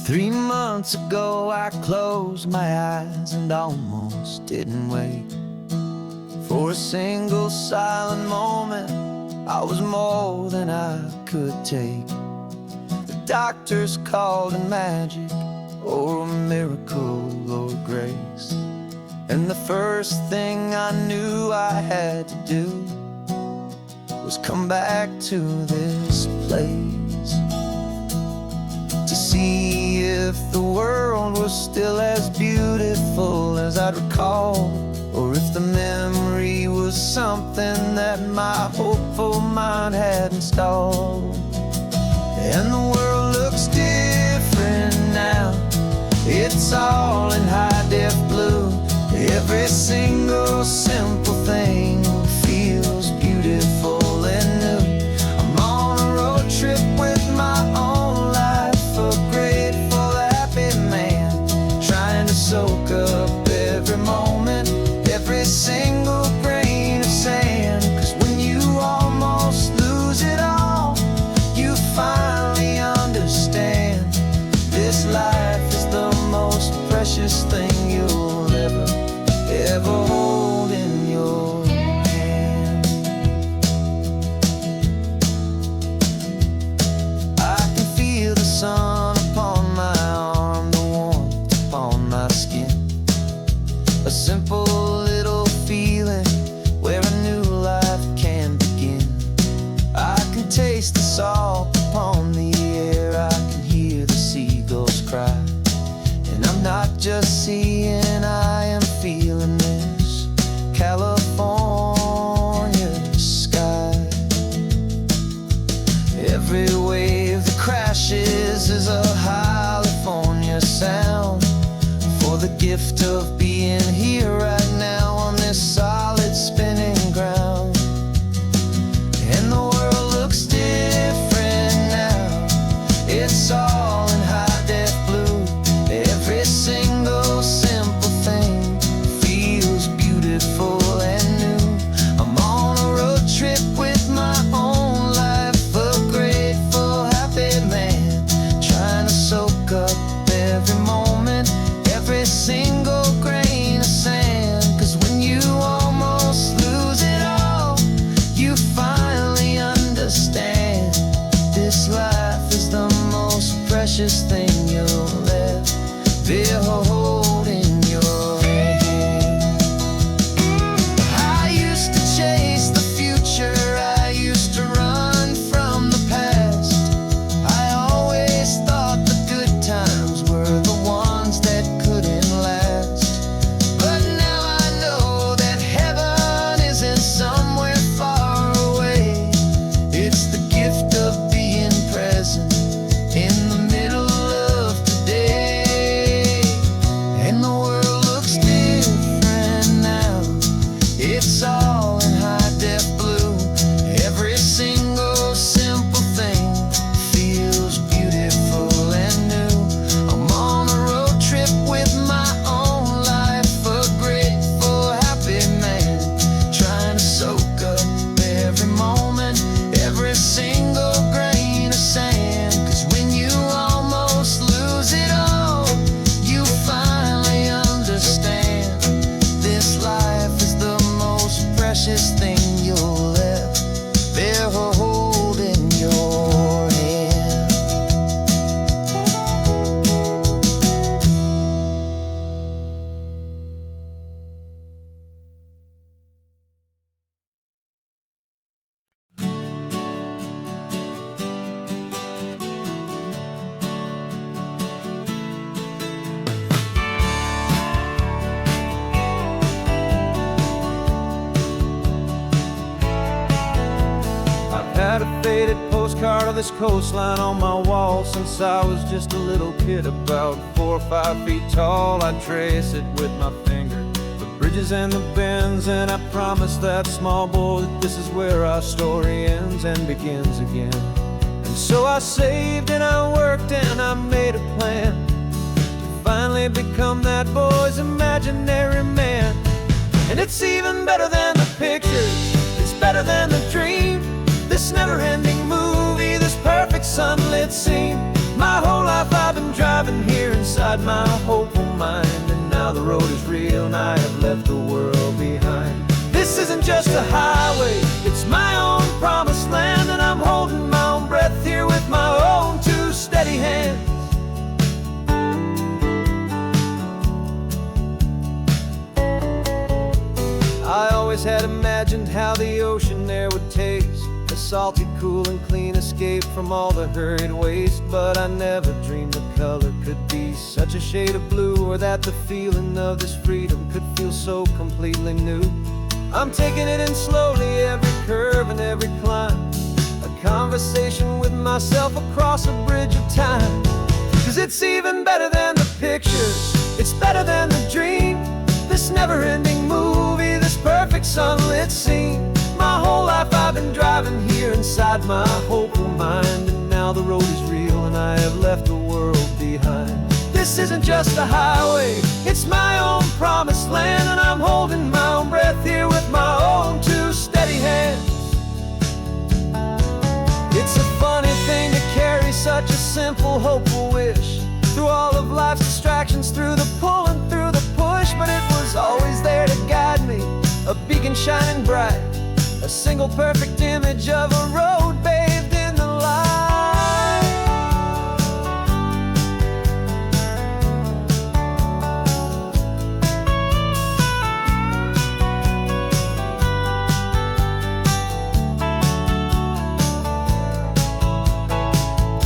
3 months ago I closed my eyes and almost didn't wait for a single silent moment. I was more than I could take. The doctors called it magic, or a miracle, or grace. And the first thing I knew I had to do was come back to this place, to see if the world was still as beautiful as I'd recall, or if the memory was something that my hopeful mind had installed. And the world looks different now. It's all in high-def blue. Every single simple thing feels beautiful and new. I'm on a road trip with my own life, a grateful, happy man, trying to soak up every moment, every single grain of sand. 'Cause when you almost lose it all, you finally understand this life is the most precious thing you'll ever hold in your hand. I can feel the sun upon my arm, the warmth upon my skin, a simple little feeling where a new life can begin. I can taste the salt upon the air, I can hear the seagulls cry, and I'm not just seeing, I am feeling this California sky. Every wave that crashes is a California sound, for the gift of being here right now on this solid spinning ground. And the world looks different now. It's all in high-def blue. Every single simple thing feels beautiful and new. I'm on a road trip with my own life, a grateful, happy man, trying to soak up every moment, every single grain of sand. 'Cause when you almost lose it all, you finally understand this life is the most precious thing you'll ever hold in your hand. I used to chase the future, I used to run from the past. I always thought the good times were the ones that couldn't last. But now I know that heaven isn't somewhere far away. It's the gift of being present in the middle of today. And the world looks different now. It's all in high-def blue. Every single simple thing feels beautiful and new. I'm on a road trip with my own life, a grateful, happy man, trying to soak up every moment, every single grain of sand. 'Cause when you almost lose it all, you finally understand this life is the most precious thing you'll ever hold in your hand. I've had a faded postcard of this coastline on my wall since I was just a little kid, about 4 or 5 feet tall. I trace it with my finger, the bridges and the bends, and I promised that small boy that this is where our story ends and begins again. And so I saved and I worked and I made a plan to finally become that boy's imaginary man. And it's even better than the pictures, it's better than the dream, this never-ending movie, this perfect sunlit scene. My whole life I've been driving driving here inside my hopeful mind. And now the road is real and I have left the world behind. This isn't just a highway, it's my own promised land. And I'm holding my own breath here with my own two steady hands. I always had imagined how the ocean there would taste, a salty, cool and clean escape from all the hurried waste. But I never dreamed the color could be such a shade of blue, or that the feeling of this freedom could feel so completely new. I'm taking it in slowly, every curve and every climb, a conversation with myself across a bridge of time. 'Cause it's even better than the pictures, it's better than the dream. This never-ending movie, this perfect sunlit scene. My whole life I've been driving here inside my hopeful mind. And now the road is real and I have left the world behind. This isn't just a highway, it's my own promised land. And I'm holding my own breath here with my own two steady hands. It's a funny thing to carry such a simple, hopeful wish through all of life's distractions, through the pull and through the push. But it was always there to guide me, a beacon shining bright, a single perfect image of a road bathed in the light.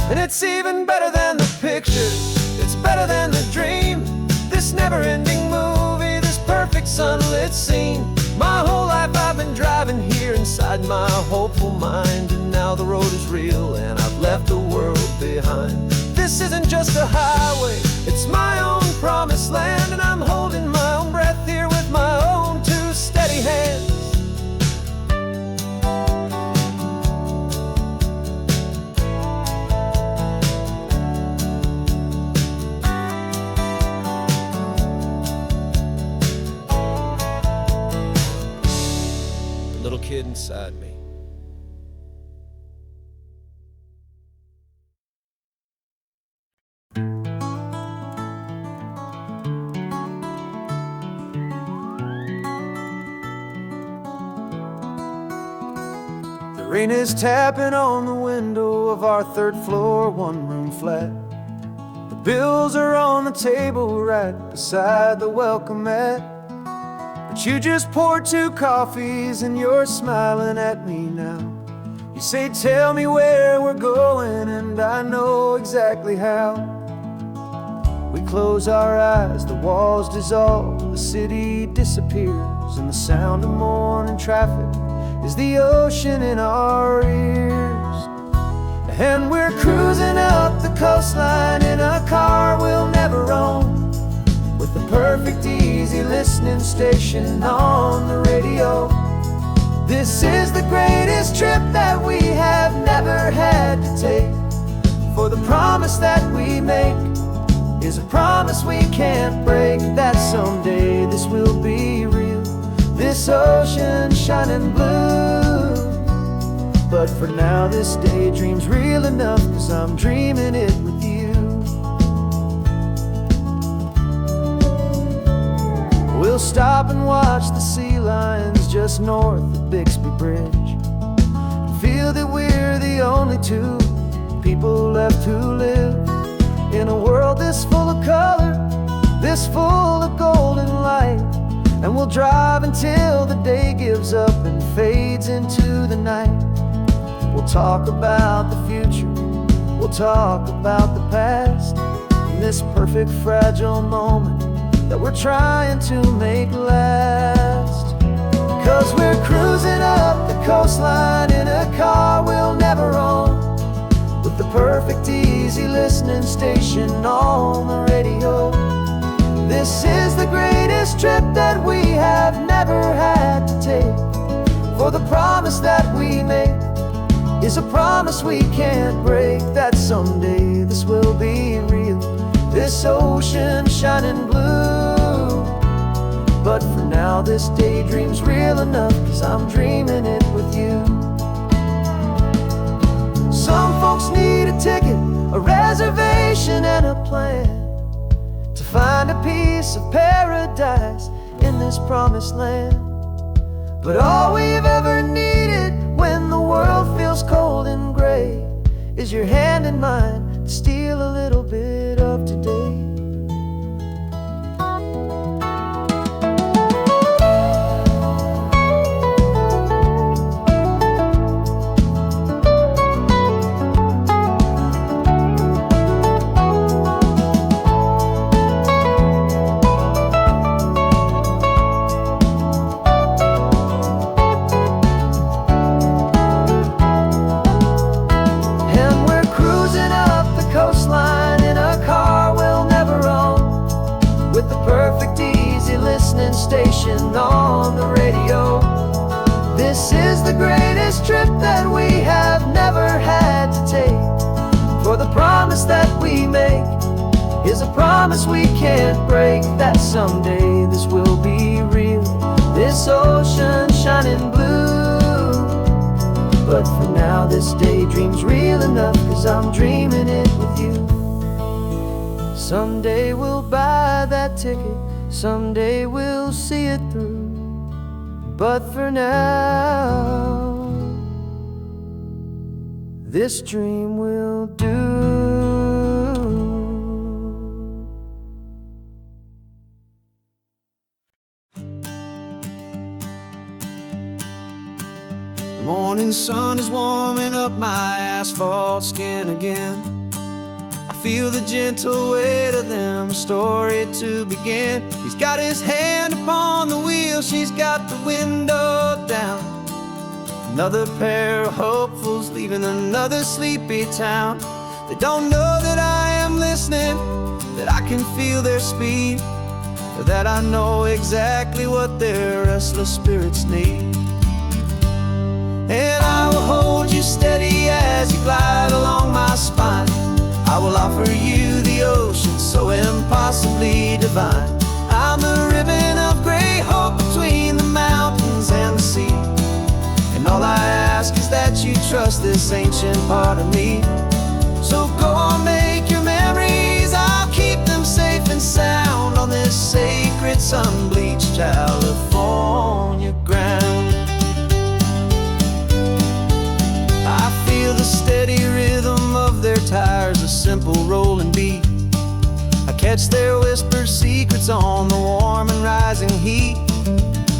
And it's even better than the pictures, it's better than the dream. This never-ending movie, this perfect sunlit scene. My whole life I've been driving here inside my hopeful mind. And now the road is real and I've left the world behind. This isn't just a highway, it's my own promised land. And I'm holding my own breath here with my own two steady hands. Little kid inside me. The rain is tapping on the window of our third floor, one-room flat. The bills are on the table right beside the welcome mat. But you just poured 2 coffees and you're smiling at me now. You say, tell me where we're going, and I know exactly how. We close our eyes, the walls dissolve, the city disappears, and the sound of morning traffic is the ocean in our ears. And we're cruising up the coastline in a car we'll never own, with the perfect easy listening station on the radio. This is the greatest trip that we have never had to take, for the promise that we make is a promise we can't break, that someday this will be real, this ocean shining blue. But for now this daydream's real enough, 'cause I'm dreaming it with you. We'll stop and watch the sea lions just north of Bixby Bridge, and feel that we're the only 2 people left who live in a world this full of color, this full of golden light. And we'll drive until the day gives up and fades into the night. We'll talk about the future, we'll talk about the past, in this perfect fragile moment that we're trying to make last. 'Cause we're cruising up the coastline in a car we'll never own, with the perfect easy listening station on the radio. This is the greatest trip that we have never had to take, for the promise that we make is a promise we can't break, that someday this will be real, this ocean shining blue. But for now this daydream's real enough, 'cause I'm dreaming it with you. Some folks need a ticket, a reservation and a a plan to find a piece of paradise in this promised land. But all we've ever needed when the world feels cold and gray is your hand in mine to steal a little bit of today. Coastline in a car we'll never own, with the perfect easy listening station on the radio. This is the greatest trip that we have never had to take, for the promise that we make is a promise we can't break, that someday this will be real, this ocean shining blue. But for now this daydream's real enough, 'cause I'm dreaming it with you. Someday we'll buy that ticket, someday we'll see it through. But for now, this dream will do. The morning sun is warming up my asphalt skin again. I feel the gentle weight of them, a story to begin. He's got his hand upon the wheel, she's got the window down. Another pair of hopefuls leaving another sleepy town. They don't know that I am listening, that I can feel their speed, or that I know exactly what their restless spirits need. And I will hold you steady as you glide along my spine. I will offer you the ocean so impossibly divine. I'm the ribbon of gray hope between the mountains and the sea. And all I ask is that you trust this ancient part of me. So go on, make your memories, I'll keep them safe and sound on this sacred sun-bleached California ground. I feel the steady rhythm of their tires, a simple rolling beat. I catch their whispered secrets on the warm and rising heat.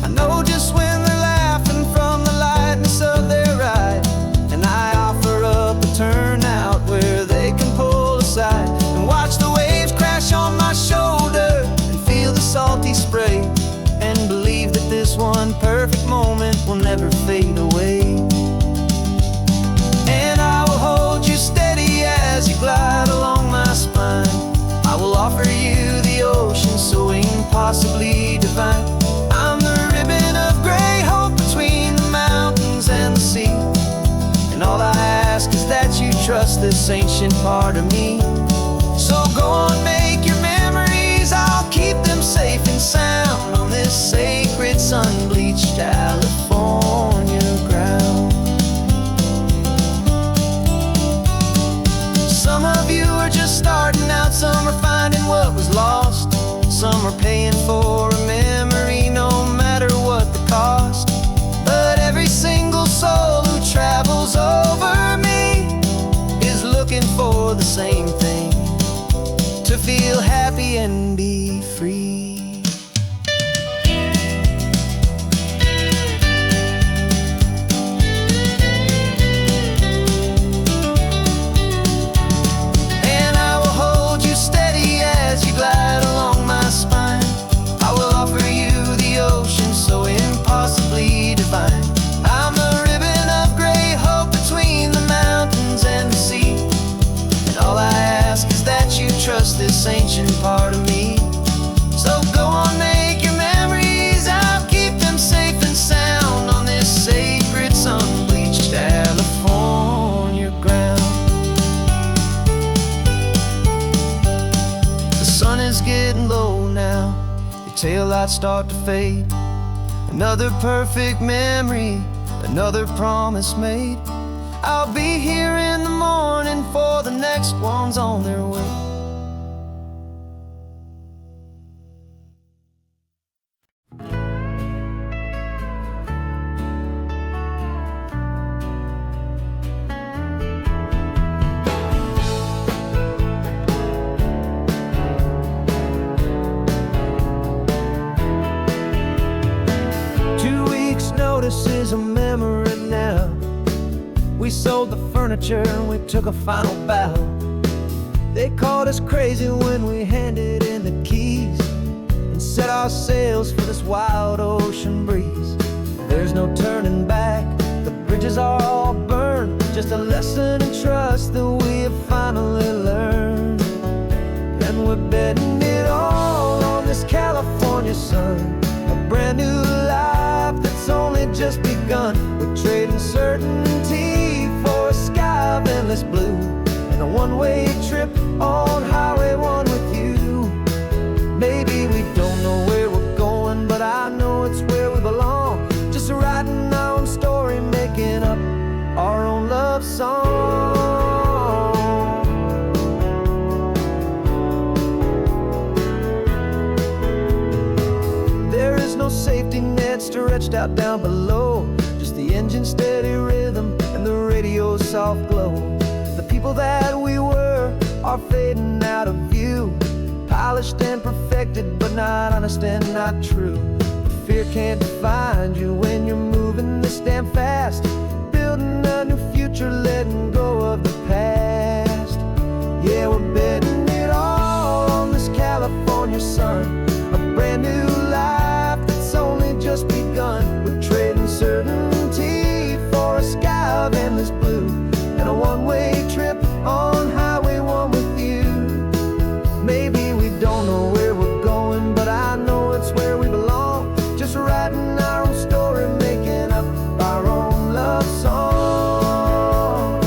I know just when they're laughing from the lightness of their ride, and I offer up a turnout where they can pull aside and watch the waves crash on my shoulder and feel the salty spray, and believe that this one perfect moment will never fade away. As you glide along my spine, I will offer you the ocean so impossibly divine. I'm the ribbon of gray hope between the mountains and the sea. And all I ask is that you trust this ancient part of me. So go on, make your memories, I'll keep them safe and sound on this sacred sun-bleached California ground. Some of you are just starting out, some are finding what was lost, some are paying for a memory no matter what the cost. But every single soul who travels over me is looking for the same thing, to feel happy and be free. I'm the ribbon of gray hope between the mountains and the sea. And all I ask is that you trust this ancient part of me. So go on, make your memories, I'll keep them safe and sound on this sacred sun-bleached California ground. The sun is getting low now, your taillights start to fade. Another perfect memory, another promise made. I'll be here in the morning for the next ones on their way. We sold the furniture and we took a final bow. They called us crazy when we handed in the keys and set our sails for this wild ocean breeze. There's no turning back, the bridges are all burned, just a lesson in trust that we have finally learned. And we're betting it all on this California sun, a brand new life that's only just begun. We're trading certainty for a sky of endless blue and a one-way trip on Highway 1 with you. Maybe we don't know where we're going, but I know it's where we belong. Just writing our own story, making up our own love song. There is no safety net stretched out down below, just the engine's steady rhythm and the radio's soft glow. The people that we were are fading out of view, polished and perfected, but not honest and not true. Fear can't define you when you're moving this damn fast, building a new future, letting go of the past. Yeah, we're betting it all on this California sun, a brand new life that's only just begun. We're trading certainty for a sky of endless blue and a one-way trip on Highway 1 with you. Maybe we don't know where we're going, but I know it's where we belong. Just writing our own story, making up our own love song.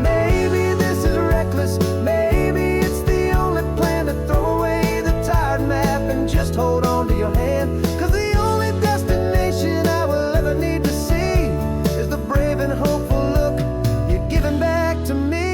Maybe this is reckless, maybe it's the only plan to throw away the tired map and just hold on to your hand. 'Cause the only destination I will ever need to see is the brave and hopeful look you're giving back to me.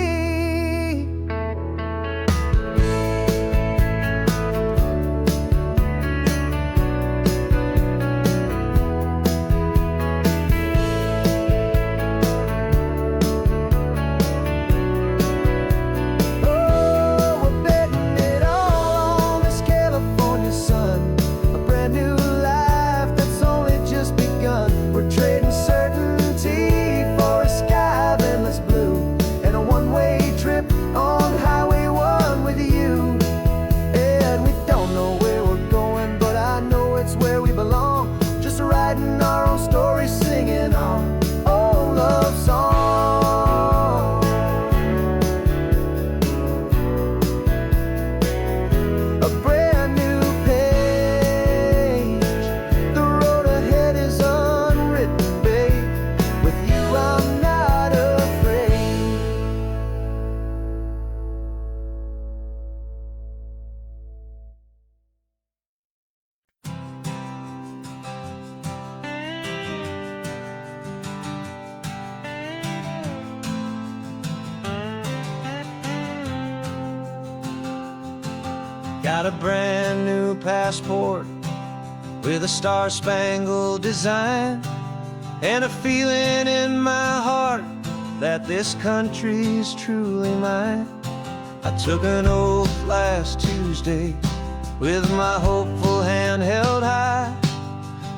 Got a brand new passport with a star-spangled design, and a feeling in my heart that this country's truly mine. I took an oath last Tuesday with my hopeful hand held high,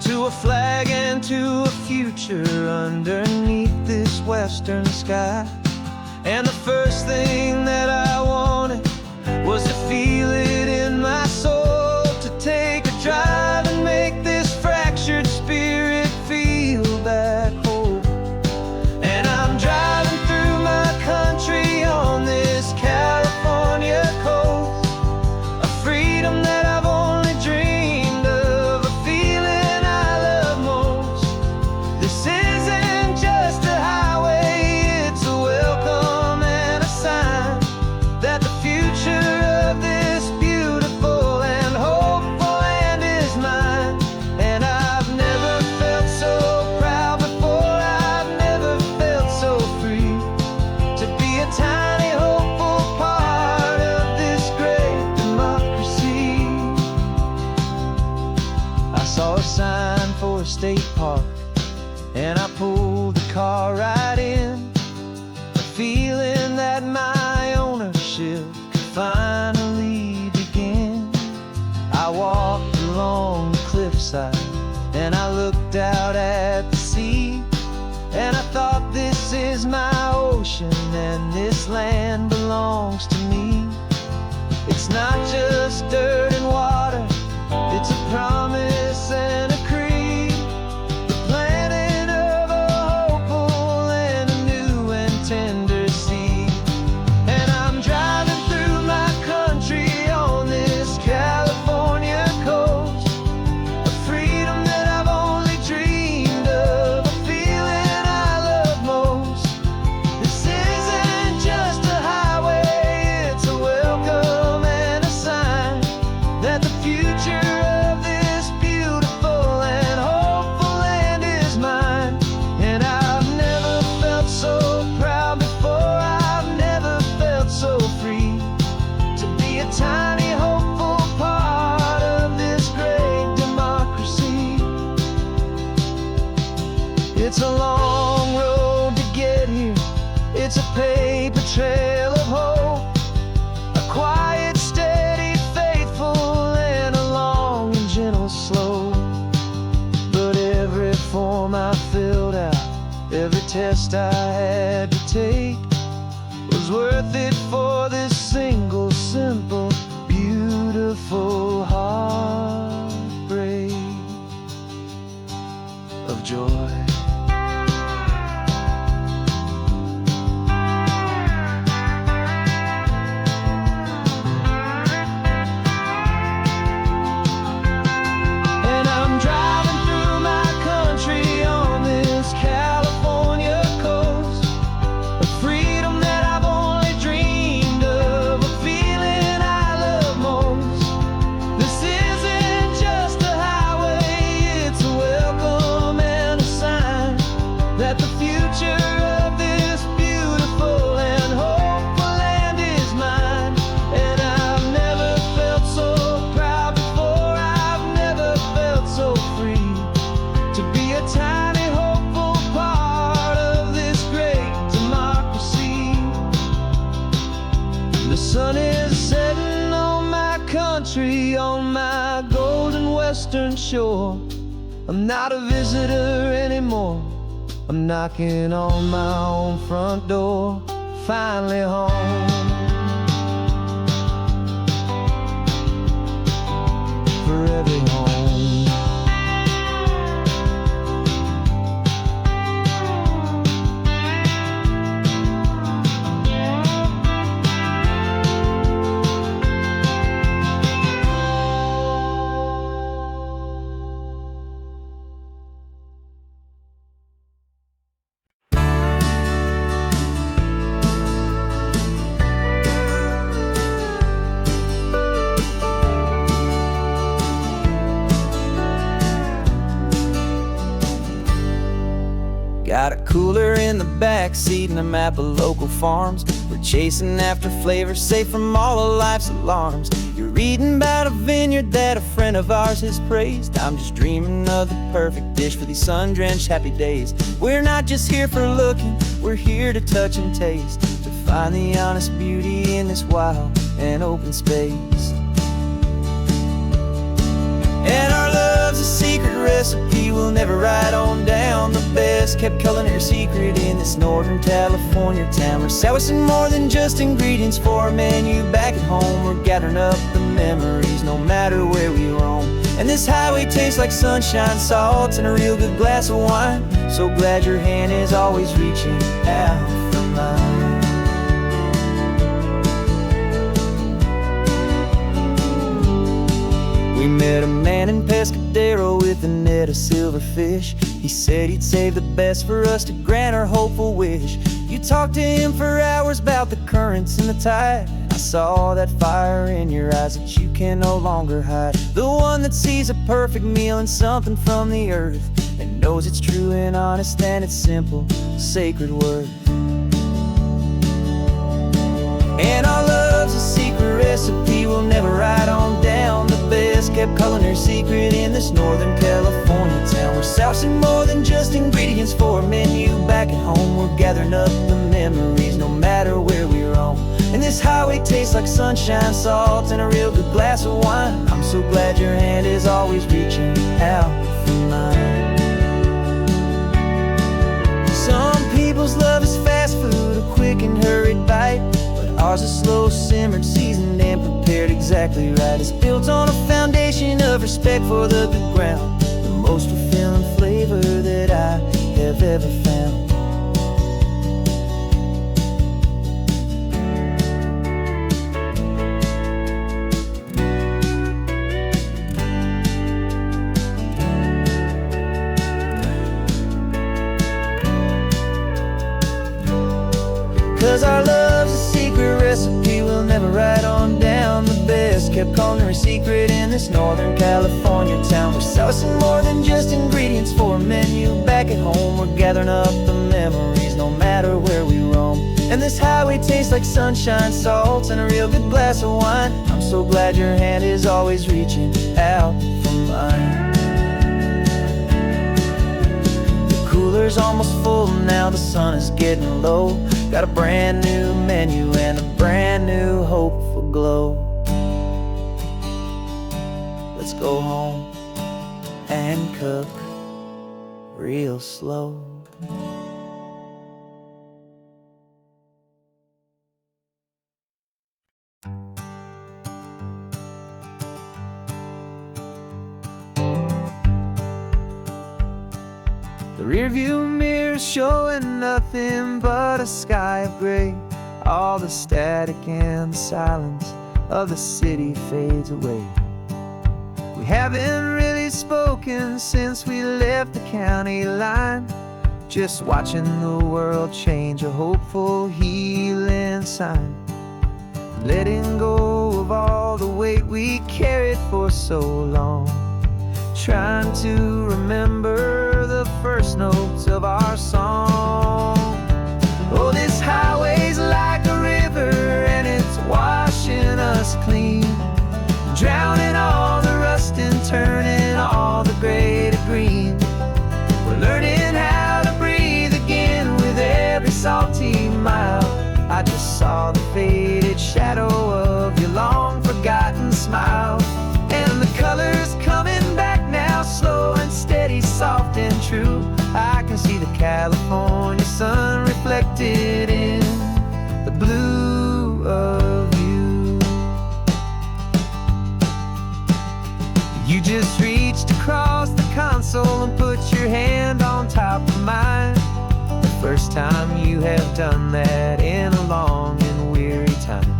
to a flag and to a future underneath this western sky. And the first thing that I wanted was to feel it in my soul, to take a drive and make this fractured spirit feel back home. And I'm driving through my country on this California coast, a freedom that I've only dreamed of, a feeling I love most. This isn't just a highway, it's a welcome and a sign that the future of this beautiful and hopeful land is mine. And I've never felt so proud before, I've never felt so free, to be a tiny hopeful part of this great democracy. I saw a sign for a state park, and I pulled the car right in, a feeling that my ownership could finally begin. I walked along the cliffside and I looked out at the sea, and I is my ocean, and this land belongs to me. It's not just dirt and water, it's a promise and a creed, the planting of a hopeful and a new and tender seed. And I'm driving through my country on this California coast, a freedom that I've only dreamed of, a feeling I love most. This isn't just a highway, it's a welcome and a sign that the future of this beautiful and hopeful land is mine. And I've never felt so proud before, I've never felt so free to be a tiny hopeful part of this great democracy. It's a long road to get here, it's a paper trail of hope, a quiet, steady, faithful, and a long and gentle slope. But every form I filled out, every test I had to take, was worth it for this single, simple, beautiful heartbreak of joy. And I'm driving through my country on this California coast, a freedom that I've only dreamed of, a feeling I love most. This isn't just a highway, it's a welcome and a sign that the future of this beautiful and hopeful land is mine. And I've never felt so proud before, I've never felt so free to be a tiny hopeful part of this great democracy. The sun is setting on my country, on my golden western shore. I'm not a visitor anymore, I'm knocking on my own front door, finally home. For every home. Got a cooler in the back seat and a map of local farms. We're chasing after flavors safe from all of life's alarms. You're reading about a vineyard that a friend of ours has praised. I'm just dreaming of the perfect dish for these sun-drenched happy days. We're not just here for looking, we're here to touch and taste, to find the honest beauty in this wild and open space. And our love's a secret recipe we'll never write on down. The best kept culinary secret in this Northern California town. We're selling more than just ingredients for a menu back at home. We're gathering up the memories no matter where we roam. And this highway tastes like sunshine, salt, and a real good glass of wine. So glad your hand is always reaching out for mine. We met a man in Pescadero with a net of silverfish. He said he'd save the best for us to grant our hopeful wish. You talked to him for hours about the currents and the tide. I saw that fire in your eyes that you can no longer hide. The one that sees a perfect meal in something from the earth, and knows it's true and honest and it's simple, sacred worth. And our love's a secret recipe we'll never write on down. The best kept culinary secret in this Northern California town. We're sourcing more than just ingredients for a menu back at home. We're gathering up the memories no matter where we roam. And this highway tastes like sunshine, salt, and a real good glass of wine. I'm so glad your hand is always reaching out for mine. Some people's love is fast, ours is slow simmered, seasoned and prepared exactly right. It's built on a foundation of respect for the good ground, the most fulfilling flavor that I have ever found. 'Cause our love's a secret recipe we'll never write on down. The best kept culinary secret in this Northern California town. We're sourcing more than just ingredients for a menu. Back at home we're gathering up the memories no matter where we roam. And this highway tastes like sunshine, salt, and a real good glass of wine. I'm so glad your hand is always reaching out for mine. The cooler's almost full now, the sun is getting low. Got a brand new menu and a brand new hopeful glow. Let's go home and cook real slow. The rearview mirror's showing nothing but a sky of gray. All the static and the silence of the city fades away. We haven't really spoken since we left the county line, just watching the world change, a hopeful healing sign. Letting go of all the weight we carried for so long, trying to remember the first notes of our song. Oh, this highway's like a river and it's washing us clean, drowning all the rust and turning all the gray to green. We're learning how to breathe again with every salty mile. I just saw the faded shadow of your long forgotten smile. And the colors coming back now, slow and steady, soft and true. I can see the California sun reflected in the blue of you. You just reached across the console and put your hand on top of mine. The first time you have done that in a long and weary time.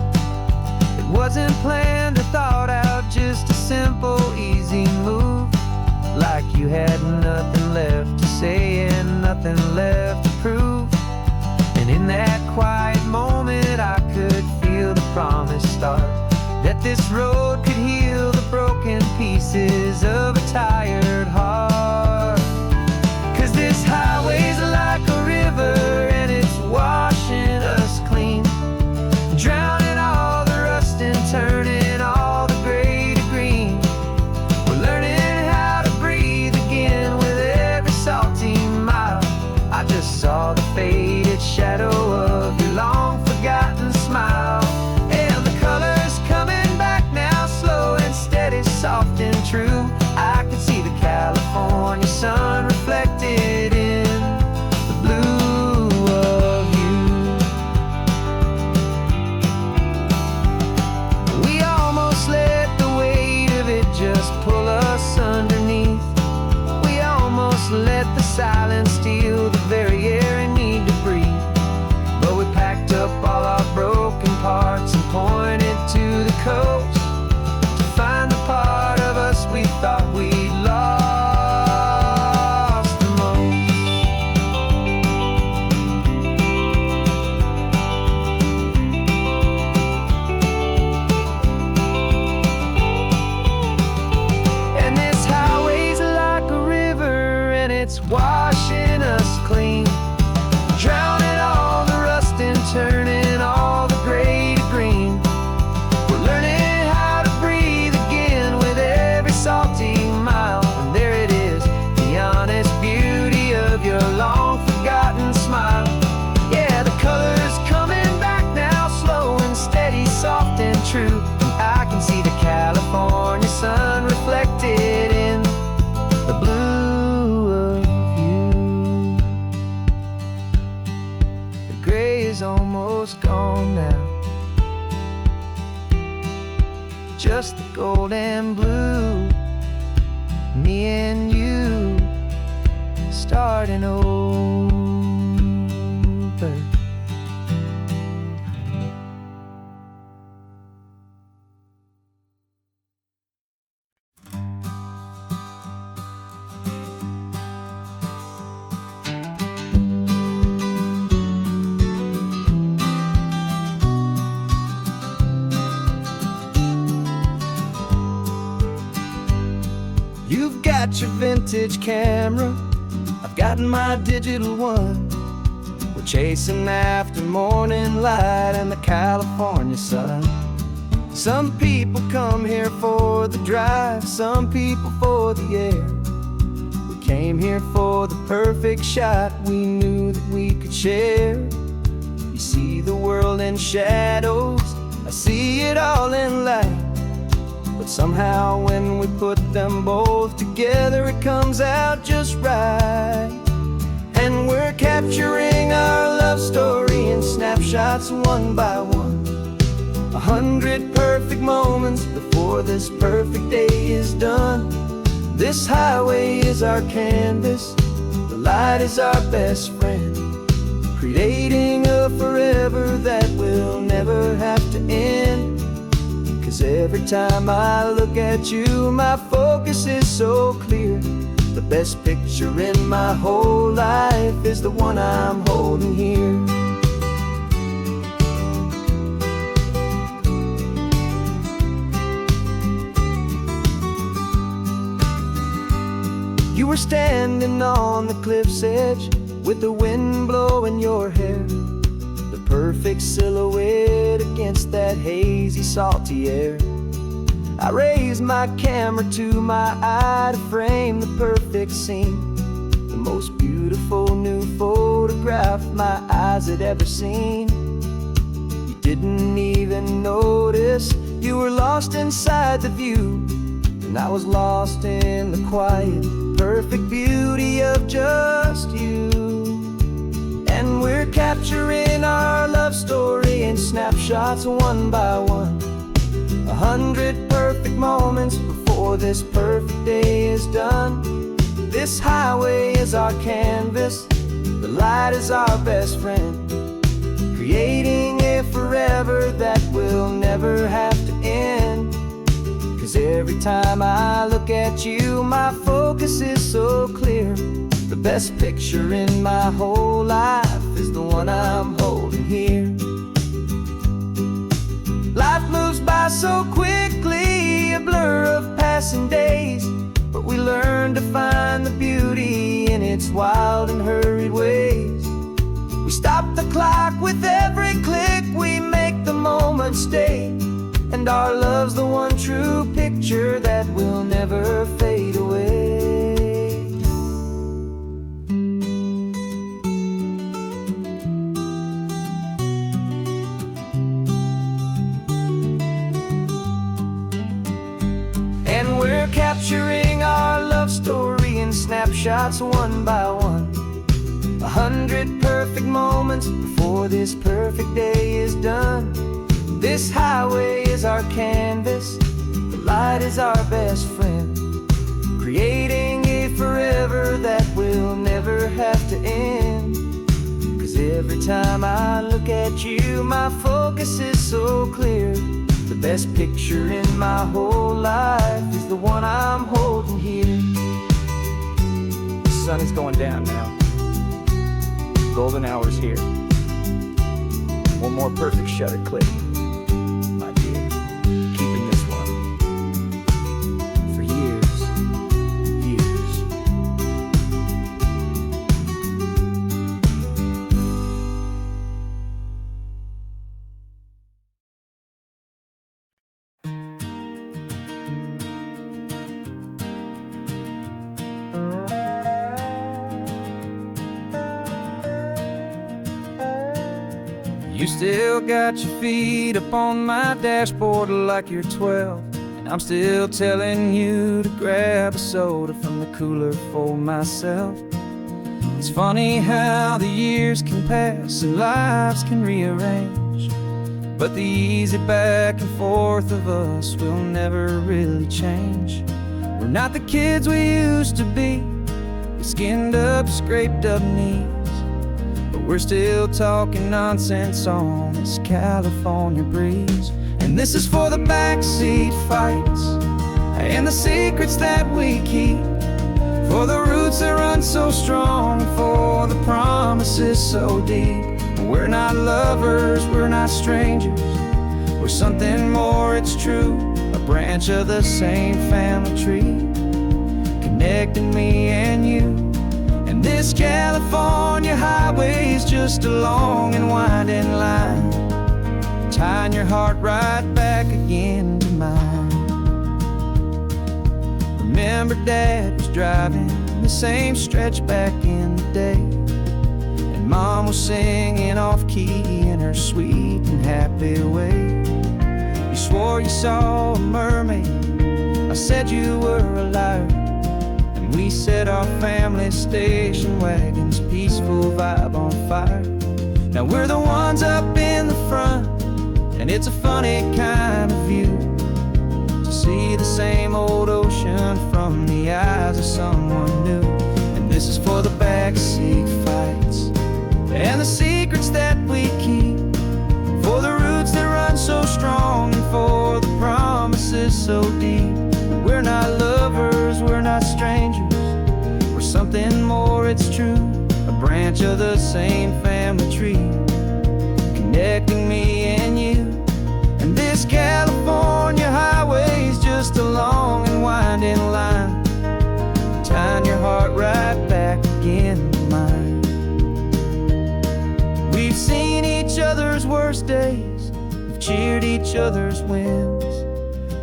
It wasn't planned or thought out, just a simple, easy move. Like you had nothing left to say and nothing left to prove. And in that quiet moment I could feel the promise start, that this road could heal the broken pieces of a tired heart. 'Cause this highway's like a river and it's washing us clean, drowning all the rust and turning all the gray to green. We're learning how to breathe again with every salty mile. I just saw the faded shadow of your long forgotten smile. And the colors coming back now, slow and steady, soft and true. I can see the California sun reflected in the blue of you. We almost let the weight of it just pull us underneath. We almost let the silence steal the very air and need to breathe. But we packed up all our broken parts and pointed to the coast to find the part of us we thought we'd lost the most. And this highway's like a river and it's washing us clean, drowning all the rust and turning all the gray to green. We're learning how to breathe again with every salty mile. And there it is, the honest beauty of your long forgotten smile. Yeah, the colors coming back now, slow and steady, soft and true. And I can see the California sun reflected in the blue of you. The gray is almost gone now, just the gold and blue. Me and you starting over. You've got your vintage camera, I've got my digital one. We're chasing after morning light and the California sun. Some people come here for the drive, some people for the air. We came here for the perfect shot we knew that we could share. You see the world in shadows, I see it all in light. But somehow when we put them both together, it comes out just right. And we're capturing our love story in snapshots one by one. 100 perfect moments before this perfect day is done. This highway is our canvas, the light is our best friend, creating a forever that will never have to end. 'Cause every time I look at you, my focus is so clear. The best picture in my whole life is the one I'm holding here. You were standing on the cliff's edge with the wind blowing your hair, the perfect silhouette against that hazy, salty air. I raised my camera to my eye to frame the perfect scene, the most beautiful new photograph my eyes had ever seen. You didn't even notice, you were lost inside the view, and I was lost in the quiet, perfect beauty of just you. And we're capturing our love story in snapshots one by one. 100 perfect moments before this perfect day is done. This highway is our canvas, the light is our best friend, creating a forever that will never have to end. 'Cause every time I look at you, my focus is so clear. The best picture in my whole life is the one I'm holding here. Life moves by so quickly, a blur of passing days, but we learn to find the beauty in its wild and hurried ways. We stop the clock with every click, we make the moment stay, and our love's the one true picture that will never fade away. And we're capturing our love story in snapshots one by one. 100 perfect moments before this perfect day is done. This highway is our canvas, the light is our best friend, creating a forever that will never have to end. 'Cause every time I look at you, my focus is so clear. The best picture in my whole life is the one I'm holding here. The sun is going down now. Golden hour's here. One more perfect shutter click, my dear. Keeping this one for years, years. You still got your feet up on my dashboard like you're 12, and I'm still telling you to grab a soda from the cooler for myself. It's funny how the years can pass and lives can rearrange, but the easy back and forth of us will never really change. We're not the kids we used to be, with skinned up, scraped up knees, but we're still talking nonsense on this California breeze. And this is for the backseat fights and the secrets that we keep, for the roots that run so strong, for the promises so deep. We're not lovers, we're not strangers, we're something more, it's true. A branch of the same family tree, connecting me and you. And this California highway is just a long and winding line, tying your heart right back again to mine. Remember Dad was driving the same stretch back in the day, and Mom was singing off-key in her sweet and happy way. You swore you saw a mermaid, I said you were a liar, and we set our family station wagon's peaceful vibe on fire. Now we're the ones up in the front, and it's a funny kind of view to see the same old ocean from the eyes of someone new. And this is for the backseat fights and the secrets that we keep, for the roots that run so strong, and for the promises so deep. We're not lovers, we're not strangers, we're something more, it's true. A branch of the same family tree, connecting me and you. And this California highway is just a long and winding line, tying your heart right back again to mine. We've seen each other's worst days, we've cheered each other's wins,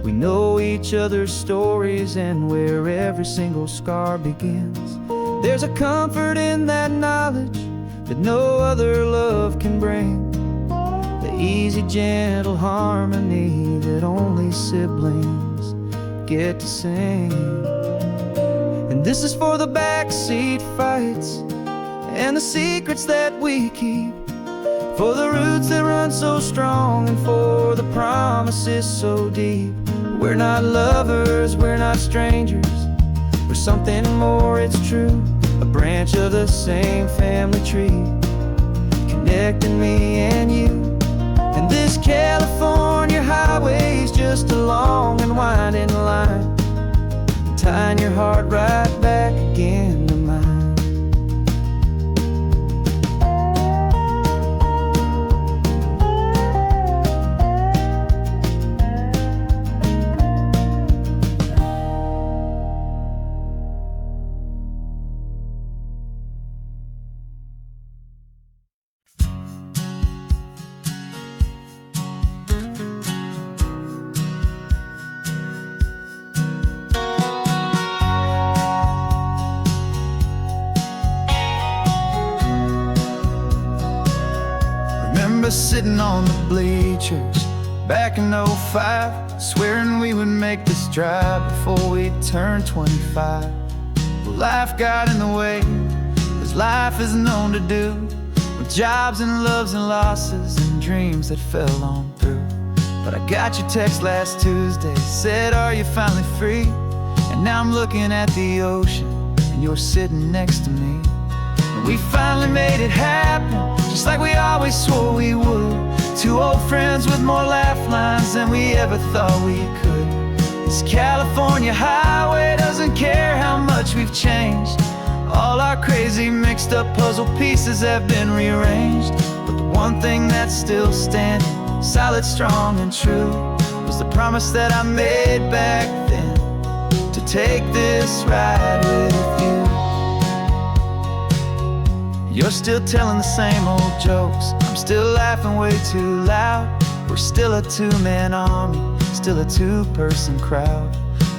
we know each other's stories and where every single scar begins. There's a comfort in that knowledge that no other love can bring, the easy, gentle harmony that only siblings get to sing. And this is for the backseat fights and the secrets that we keep, for the roots that run so strong, and for the promises so deep. We're not lovers, we're not strangers, we're something more, it's true. A branch of the same family tree, connecting me and you. And this California highway is just a long and winding line, tying your heart right back again to mine. Sitting on the bleachers back in '05, swearing we would make this drive before we turned 25. Well, life got in the way, as life is known to do, with jobs and loves and losses and dreams that fell on through. But I got your text last Tuesday, said, are you finally free? And now I'm looking at the ocean, and you're sitting next to me. And we finally made it happen, just like we always swore we would. Two old friends with more laugh lines than we ever thought we could. This California highway doesn't care how much we've changed. All our crazy mixed up puzzle pieces have been rearranged, but the one thing that's still standing, solid, strong and true, was the promise that I made back then, to take this ride with you. You're still telling the same old jokes, I'm still laughing way too loud. We're still a two-man army, still a two-person crowd.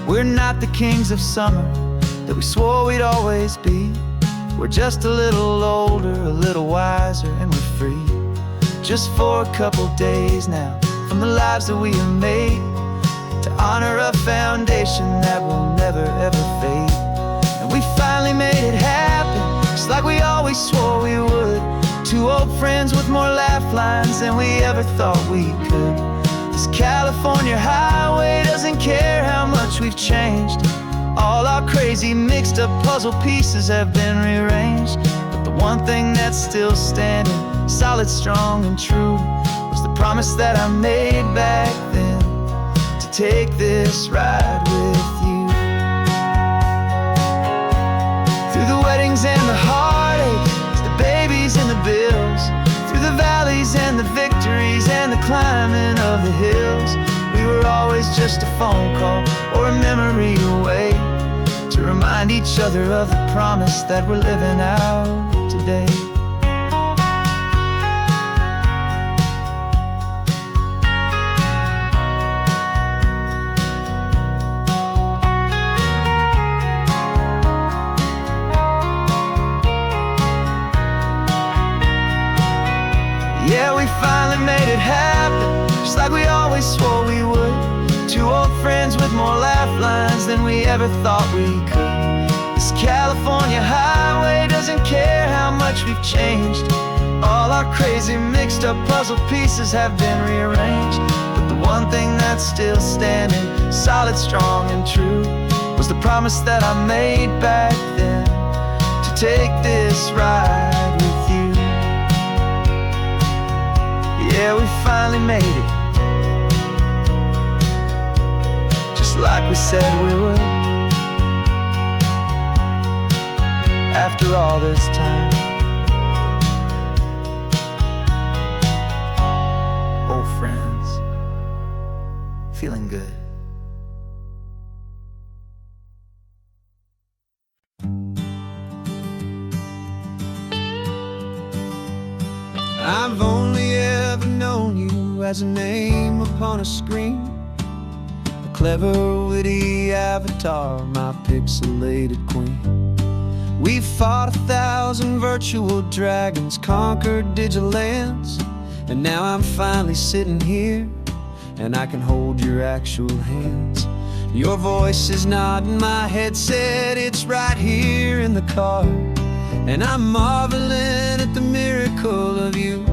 We're not the kings of summer that we swore we'd always be. We're just a little older, a little wiser, and we're free. Just for a couple days now, from the lives that we have made, to honor a foundation that will never ever fade. And we finally made it happen, just like we always swore we would. Two old friends with more laugh lifelines than we ever thought we could. This California highway doesn't care how much we've changed. All our crazy mixed up puzzle pieces have been rearranged, but the one thing that's still standing, solid, strong, and true, was the promise that I made back then, to take this ride with you. Through the weddings and the heartaches, the babies and the bills, through the valleys and the victories and the climbing of the hills, we were always just a phone call or a memory away, to remind each other of the promise that we're living out today. Yeah, we finally made it happen, just like we always swore we would. Two old friends with more laugh lines than we ever thought we could. This California highway doesn't care how much we've changed. All our crazy mixed up puzzle pieces have been rearranged, but the one thing that's still standing, solid, strong, and true, was the promise that I made back then, to take this ride with you. Yeah, we finally made it, just like we said we would. After all this time, old friends, feeling good. I've only ever known you as a name upon a screen, a clever, witty avatar, my pixelated queen. We've fought 1,000 virtual dragons, conquered digital lands, and now I'm finally sitting here, and I can hold your actual hands. Your voice is not in my headset, it's right here in the car, and I'm marveling at the miracle of you,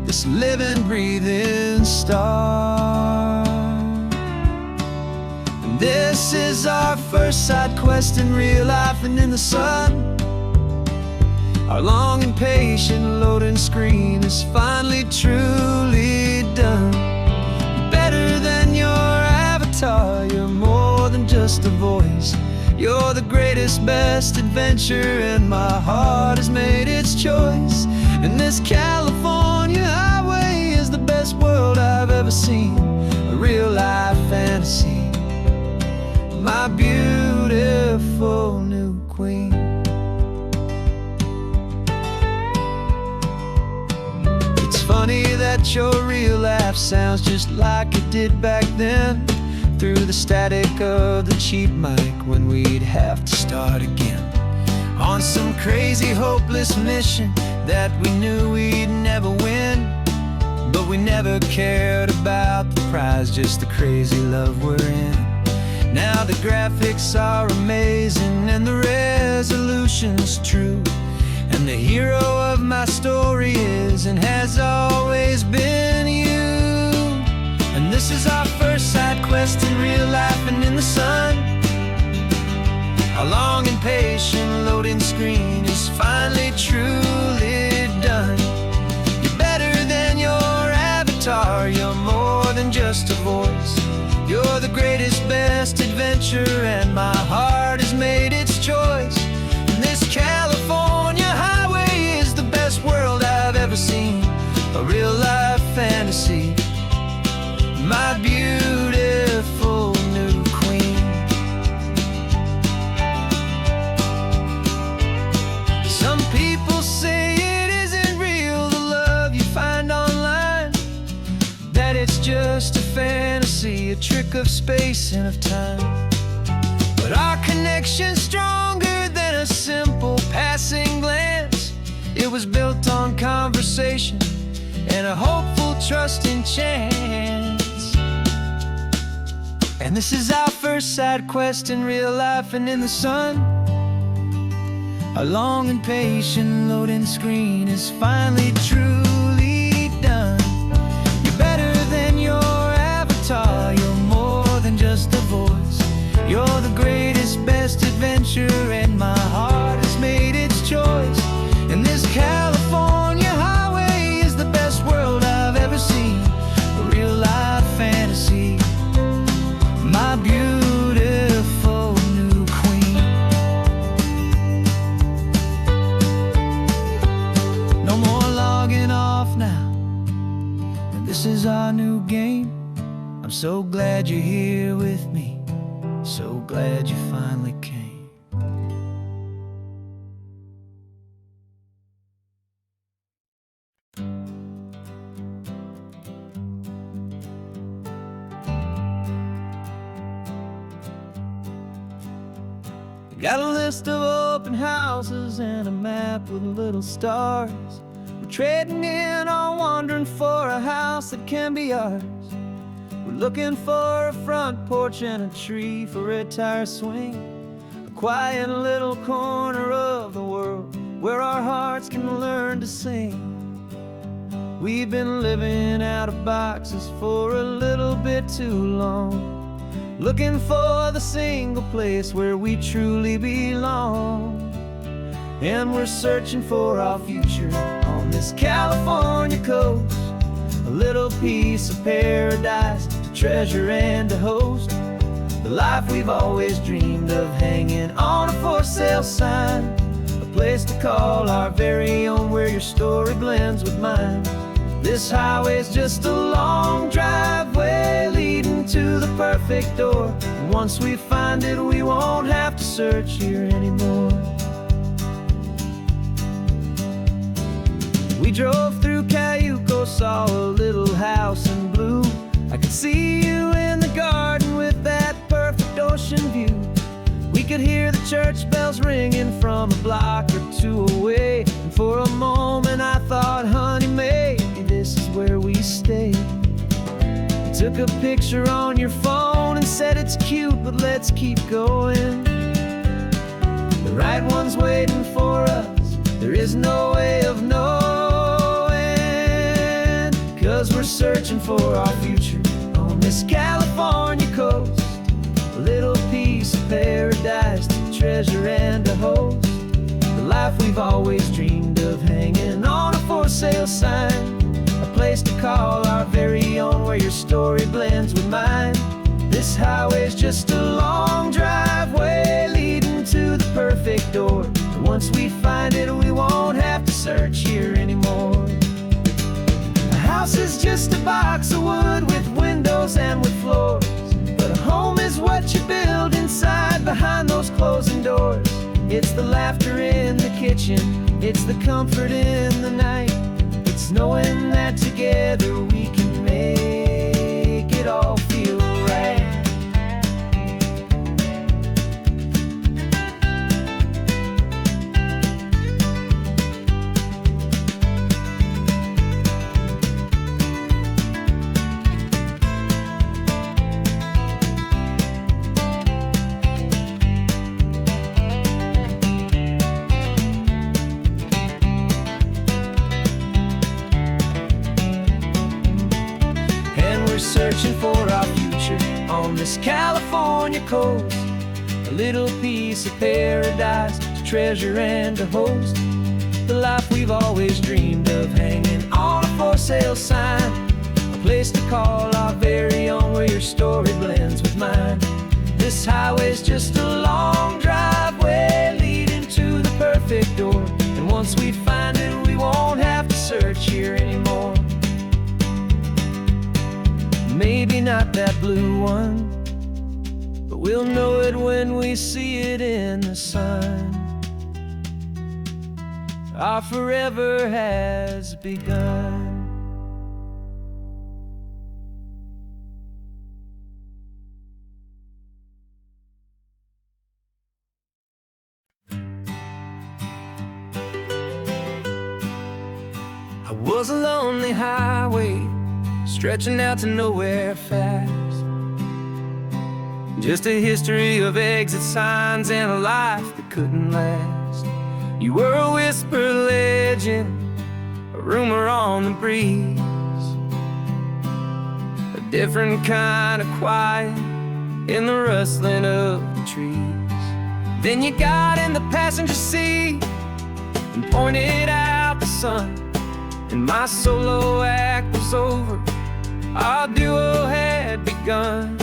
this living, breathing star. And this is our first side quest in real life and in the sun. Our long and patient loading screen is finally truly done. You're better than your avatar, you're more than just a voice. You're the greatest, best adventure, and my heart has made its choice. And this California highway is the best world I've ever seen, a real life fantasy, my beautiful new queen. It's funny that your real life sounds just like it did back then, through the static of the cheap mic when we'd have to start again, on some crazy hopeless mission that we knew we'd never win. But we never cared about the prize, just the crazy love we're in. Now the graphics are amazing and the resolution's true, and the hero of my story is and has always been you. And this is our first side quest in real life and in the sun. Our long and patient loading screen is finally truly done. You're better than your avatar, you're more than just a voice. You're the greatest, best adventure, and my heart has made its choice. And this California highway is the best world I've ever seen, a real life fantasy, my beautiful new queen. Some people say it isn't real, the love you find online, that it's just a fantasy, a trick of space and of time. But our connection's stronger than a simple passing glance. It was built on conversation and a hopeful, trusting chance. And this is our first side quest in real life and in the sun. Our long and patient loading screen is finally truly This is our new game. I'm so glad you're here with me. So glad you finally came. Got a list of open houses and a map with little stars. We're trading in or wandering for a house that can be ours. We're looking for a front porch and a tree for a tire swing. A quiet little corner of the world where our hearts can learn to sing. We've been living out of boxes for a little bit too long, looking for the single place where we truly belong. And we're searching for our future on this California coast, a little piece of paradise to treasure and to host. The life we've always dreamed of, hanging on a for sale sign, a place to call our very own, where your story blends with mine. This highway's just a long driveway leading to the perfect door. And once we find it, we won't have to search here anymore. We drove through Cayuco, saw a little house in blue. I could see you in the garden with that perfect ocean view. We could hear the church bells ringing from a block or two away. And for a moment I thought, honey, maybe this is where we stay. You took a picture on your phone and said it's cute, but let's keep going. The right one's waiting for us, there is no way of knowing. 'Cause we're searching for our future on this California coast, a little piece of paradise to treasure and to host. The life we've always dreamed of, hanging on a for sale sign, a place to call our very own, where your story blends with mine. This highway's just a long driveway leading to the perfect door. And once we find it, we won't have to search here anymore. A house is just a box of wood with windows and with floors, but a home is what you build inside behind those closing doors. It's the laughter in the kitchen, it's the comfort in the night. It's knowing that together we can make it all feel right. Searching for our future on this California coast, a little piece of paradise to treasure and to host. The life we've always dreamed of, hanging on a for sale sign, a place to call our very own, where your story blends with mine. This highway's just a long driveway leading to the perfect door. And once we find it, we won't have to search here anymore. Maybe not that blue one, but we'll know it when we see it in the sun. Our forever has begun. I was a lonely highway stretching out to nowhere fast, just a history of exit signs and a life that couldn't last. You were a whisper legend, a rumor on the breeze, a different kind of quiet in the rustling of the trees. Then you got in the passenger seat and pointed out the sun, and my solo act was over, our duo had begun.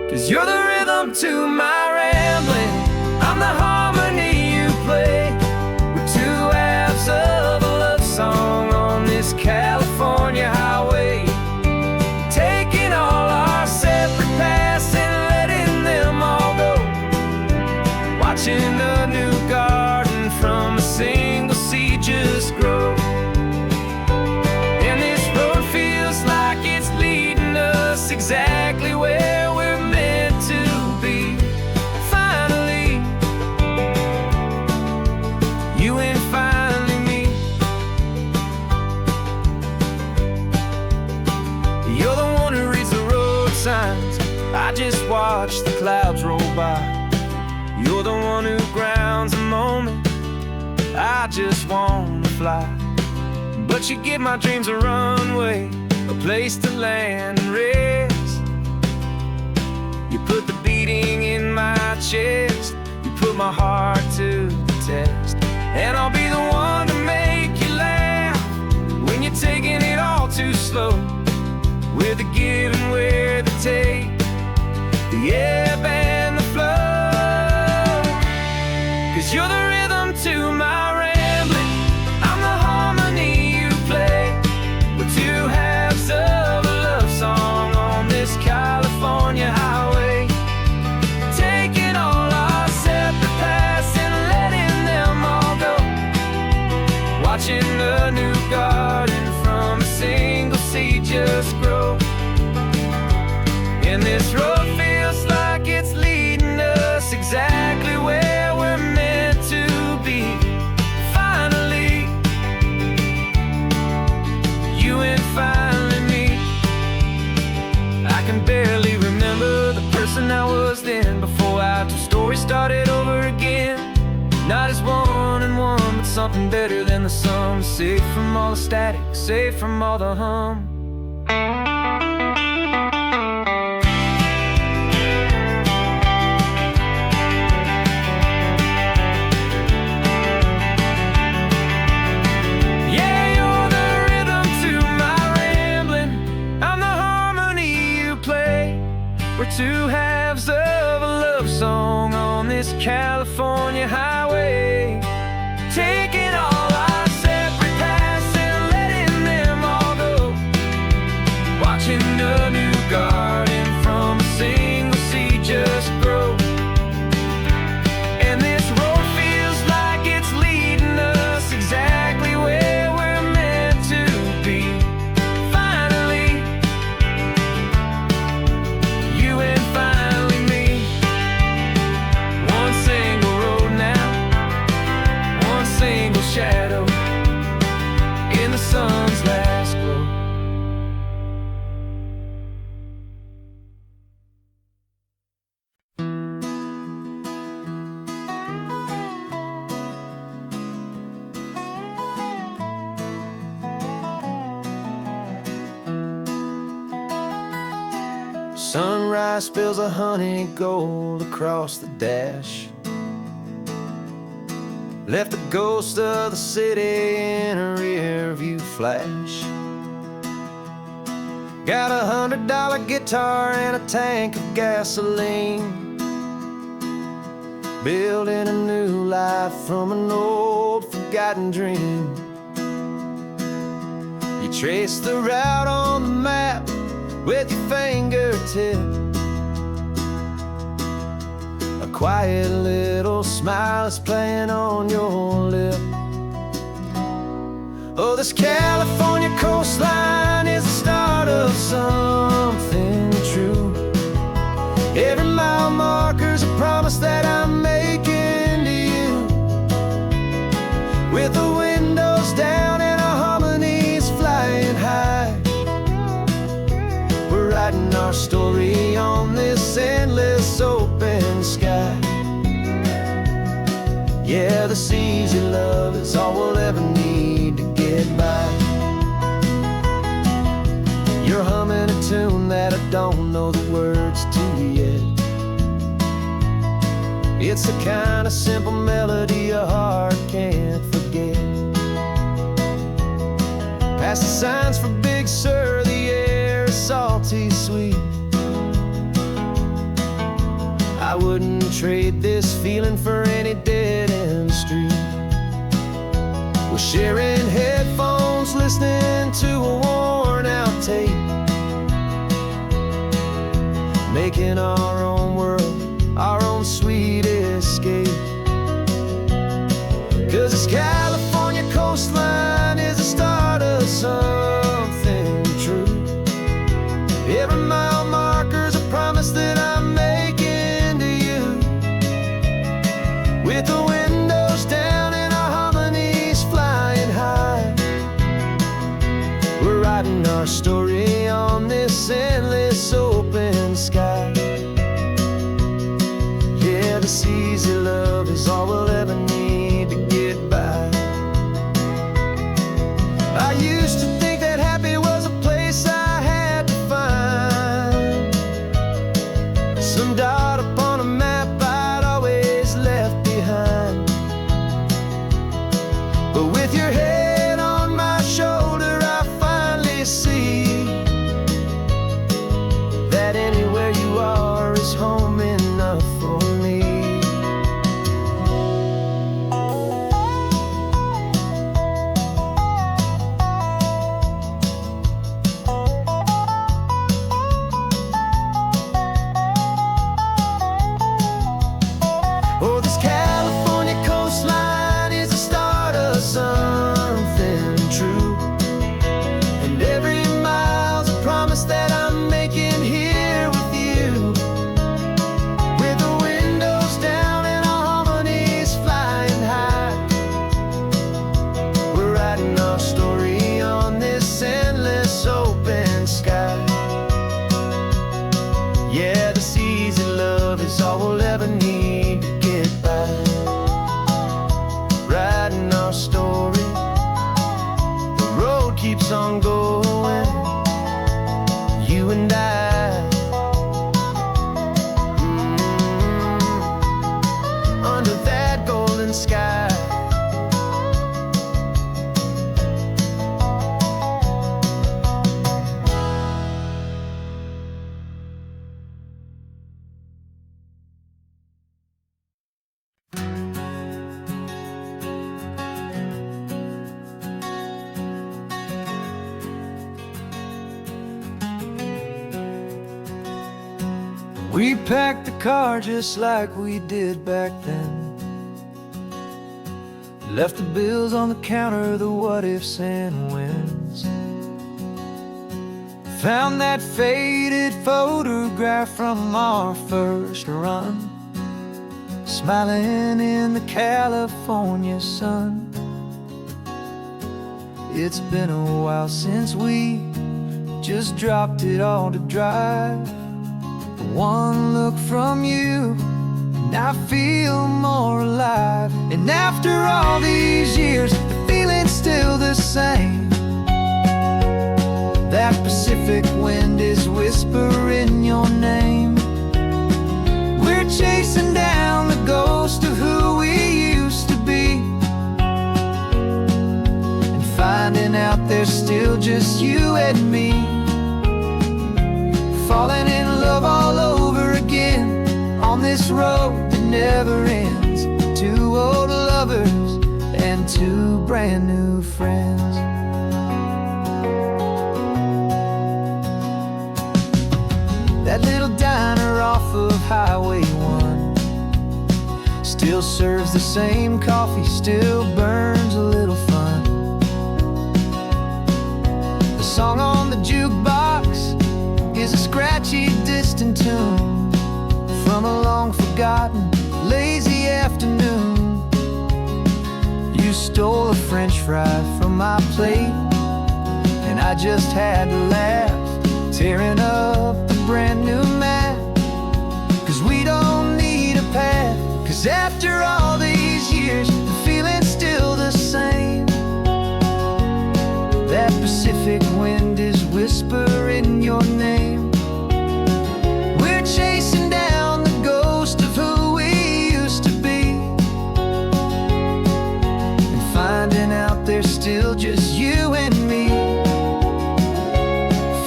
'Cause you're the rhythm to my rambling, I'm the harmony you play. We're two halves of a love song on this California watch the clouds roll by. You're the one who grounds the moment. I just wanna fly, but you give my dreams a runway, a place to land and rest. You put the beating in my chest, you put my heart to the test. And I'll be the one to make you laugh when you're taking it all too slow. With the give and with the take, the ebb and the flow. 'Cause you're the rhythm to my rambling, I'm the harmony you play. We're two halves of a love song on this California highway, taking all our separate paths and letting them all go. Watching the new garden from a single seed just grow. And this road feels like it's leading us exactly where we're meant to be. Finally, you and finally me. I can barely remember the person I was then, before our two stories started over again. Not as one and one, but something better than the sum. Safe from all the static, safe from all the hum. Yeah, you're the rhythm to my rambling, I'm the harmony you play. We're two halves of a love song on this California highway, taking all our separate paths and letting them all go. Watching a new garden from a single seed just grow. And this road feels like it's leading us exactly where we're meant to be. Finally, you and finally me. One single road now, one single shadow in the sun's last glow. Sunrise spills a honey gold across the dash, left the ghost of the city in a rear view flash. Got a $100 guitar and a tank of gasoline, building a new life from an old forgotten dream. You trace the route on the map with your fingertip, a quiet little smile is playing on your lip. Oh, this California coastline is the start of something true. Every mile marker's a promise that I'm making to you. With the windows down and our harmonies flying high, we're writing our story on this endless open sky. Yeah, this easy love is all we'll ever need to get by. You're humming a tune that I don't know the words to yet. It's the kind of simple melody a heart can't forget. Past the signs for Big Sur, the air is salty sweet. I wouldn't trade this feeling for any dead-end street. We're sharing headphones, listening to a worn-out tape, making our own world, our own sweet escape. 'Cause this California coastline is the start of something true. Every mile marker's a promise that I'm making to you. With the windows down and our harmonies flying high, we're writing our story on this endless open sky. keeps on going, you and I, under that golden sky. We packed the car just like we did back then, left the bills on the counter, the what ifs and whens. Found that faded photograph from our first run, smiling in the California sun. It's been a while since we just dropped it all to drive. One look from you, and I feel more alive. And after all these years, the feeling's still the same. That Pacific wind is whispering your name. We're chasing down the ghost of who we used to be, and finding out there's still just you and me. Falling in love all over again on this road that never ends. Two old lovers and two brand new friends. That little diner off of Highway 1 still serves the same coffee, still burns a little fun. The song on the jukebox is a scratchy, distant tune from a long-forgotten, lazy afternoon. You stole a French fry from my plate, and I just had to laugh, tearing up the brand new map. 'Cause we don't need a path, 'cause after all these years, the feeling's still the same. That Pacific wind is whispering your name. We're chasing down the ghost of who we used to be, and finding out there's still just you and me.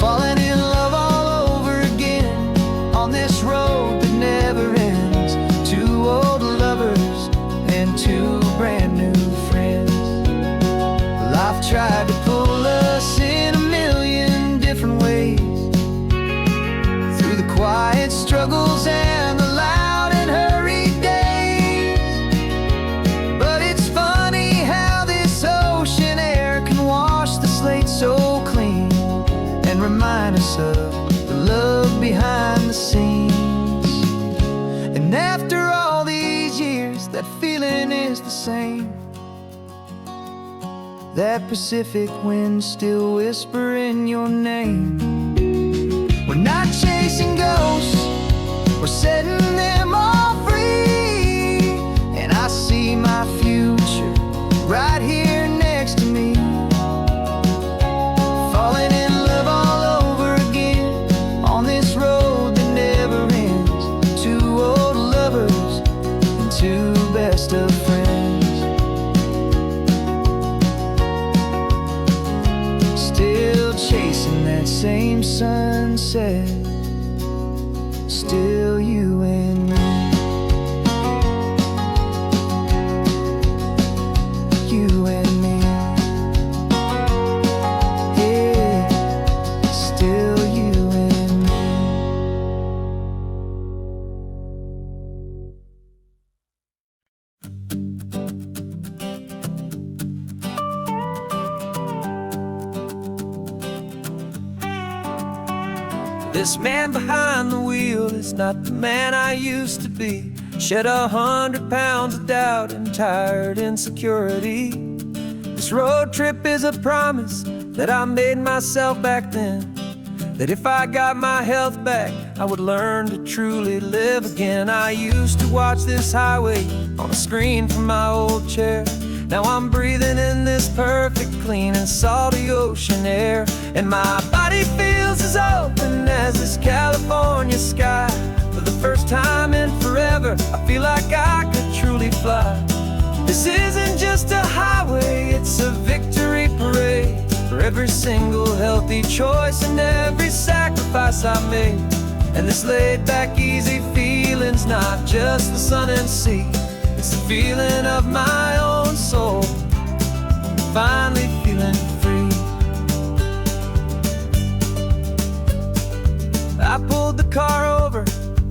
Falling in love all over again on this road that never ends. Two old lovers and two brand new friends. Life tried to pull us in a million different ways, through the quiet struggles and the loud and hurried days. But it's funny how this ocean air can wash the slate so clean, and remind us of the love behind the scenes. And after all these years, that feeling is the same. That Pacific wind still whispering your name. We're not chasing ghosts, we're setting them all free. And I see my future right here next to me. Falling in love all over again on this road that never ends. Two old lovers and two best of friends. Still chasing that same sunset, still you and me. You and me. Yeah, still you and me. This man behind the wheel is not the man I used to be. Shed 100 pounds of doubt and tired insecurity. This road trip is a promise that I made myself back then, that if I got my health back, I would learn to truly live again. I used to watch this highway on a screen from my old chair, Now I'm breathing in this perfect, clean and salty ocean air, and my body feels as open as this California sky. For the first time in forever, I feel like I could truly fly. This isn't just a highway, it's a victory parade for every single healthy choice and every sacrifice I made. And this laid-back, easy feeling's not just the sun and sea, it's the feeling of my own soul, finally feeling free. I pulled the car over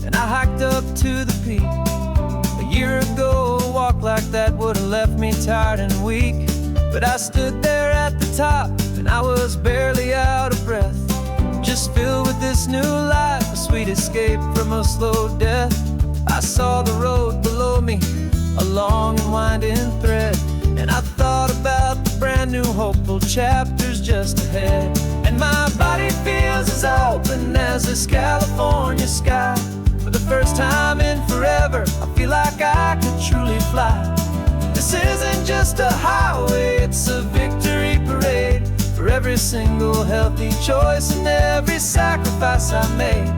and I hiked up to the peak. A year ago, a walk like that would have left me tired and weak. But I stood there at the top and I was barely out of breath, just filled with this new life, a sweet escape from a slow death. I saw the road below me, a long and winding thread, and I thought about the brand new hopeful chapters just ahead. And my body feels as open as this California sky. For the first time in forever, I feel like I could truly fly. This isn't just a highway, it's a victory parade for every single healthy choice and every sacrifice I made.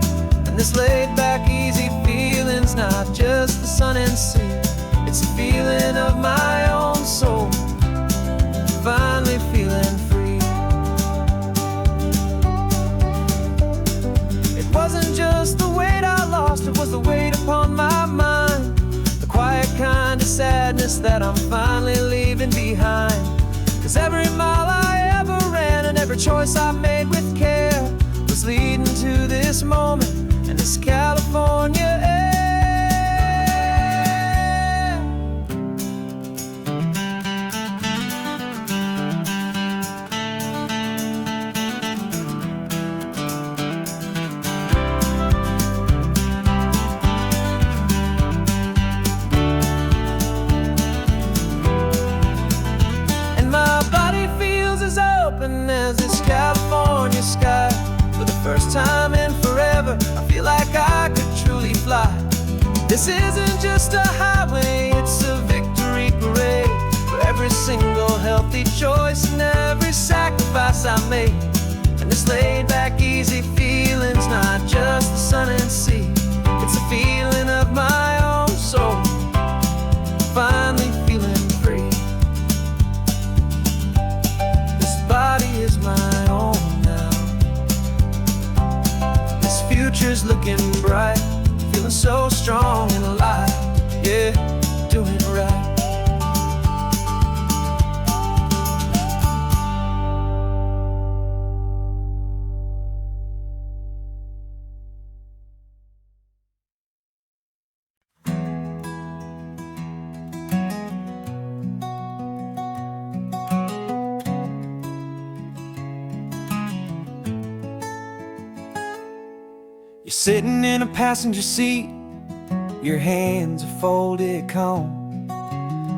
And this laid-back, easy feeling's not just the sun and sea, it's a feeling of my own soul, finally feeling free. It wasn't just the weight I lost, it was the weight upon my mind, the quiet kind of sadness that I'm finally leaving behind. Cause every mile I ever ran and every choice I made with care was leading to this moment and this California air. As this California sky. For the first time in forever, I feel like I could truly fly. This isn't just a highway, it's a victory parade for every single healthy choice and every sacrifice I made. And this laid-back, easy feeling's not just the sun and sea, it's a feeling of my own soul, finally feeling free. Body is my own now. This future's looking bright, feeling so strong and alive. Yeah, doing it right. You're sitting in a passenger seat, your hands are folded calm.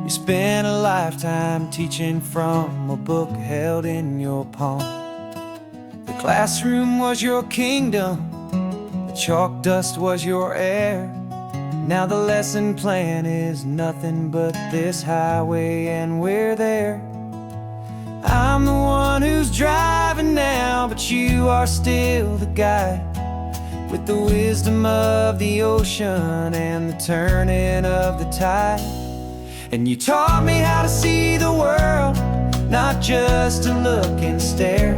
You spent a lifetime teaching from a book held in your palm. The classroom was your kingdom, the chalk dust was your air. Now the lesson plan is nothing but this highway and we're there. I'm the one who's driving now, but you are still the guide, with the wisdom of the ocean and the turning of the tide. And you taught me how to see the world, not just to look and stare.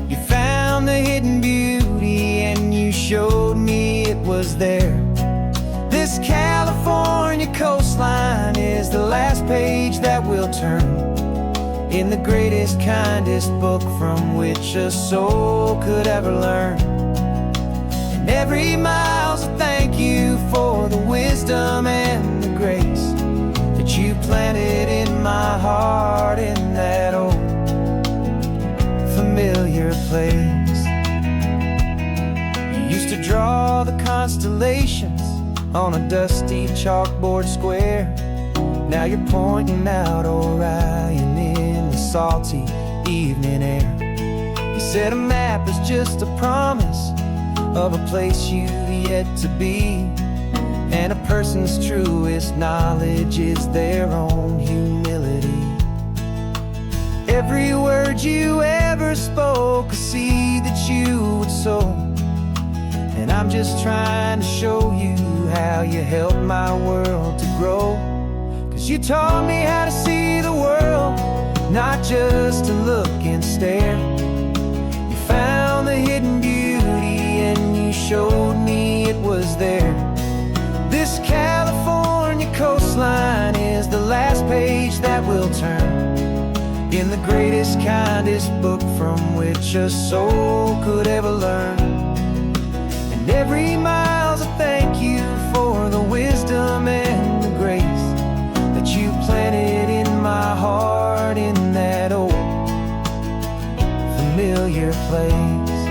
You found the hidden beauty and you showed me it was there. This California coastline is the last page that we'll turn in the greatest, kindest book from which a soul could ever learn. Every mile's a thank you for the wisdom and the grace that you planted in my heart in that old familiar place. You used to draw the constellations on a dusty chalkboard square. Now you're pointing out Orion in the salty evening air. You said a map is just a promise of a place you've yet to be, And a person's truest knowledge is their own humility. Every word you ever spoke, a seed that you would sow. And I'm just trying to show you how you helped my world to grow. 'Cause you taught me how to see the world, not just to look and stare. You found the hidden beauty and you showed me it was there. This California coastline is the last page that we'll turn in the greatest, kindest book from which a soul could ever learn. And every mile's a thank you for the wisdom and the grace that you planted in my heart in that old familiar place.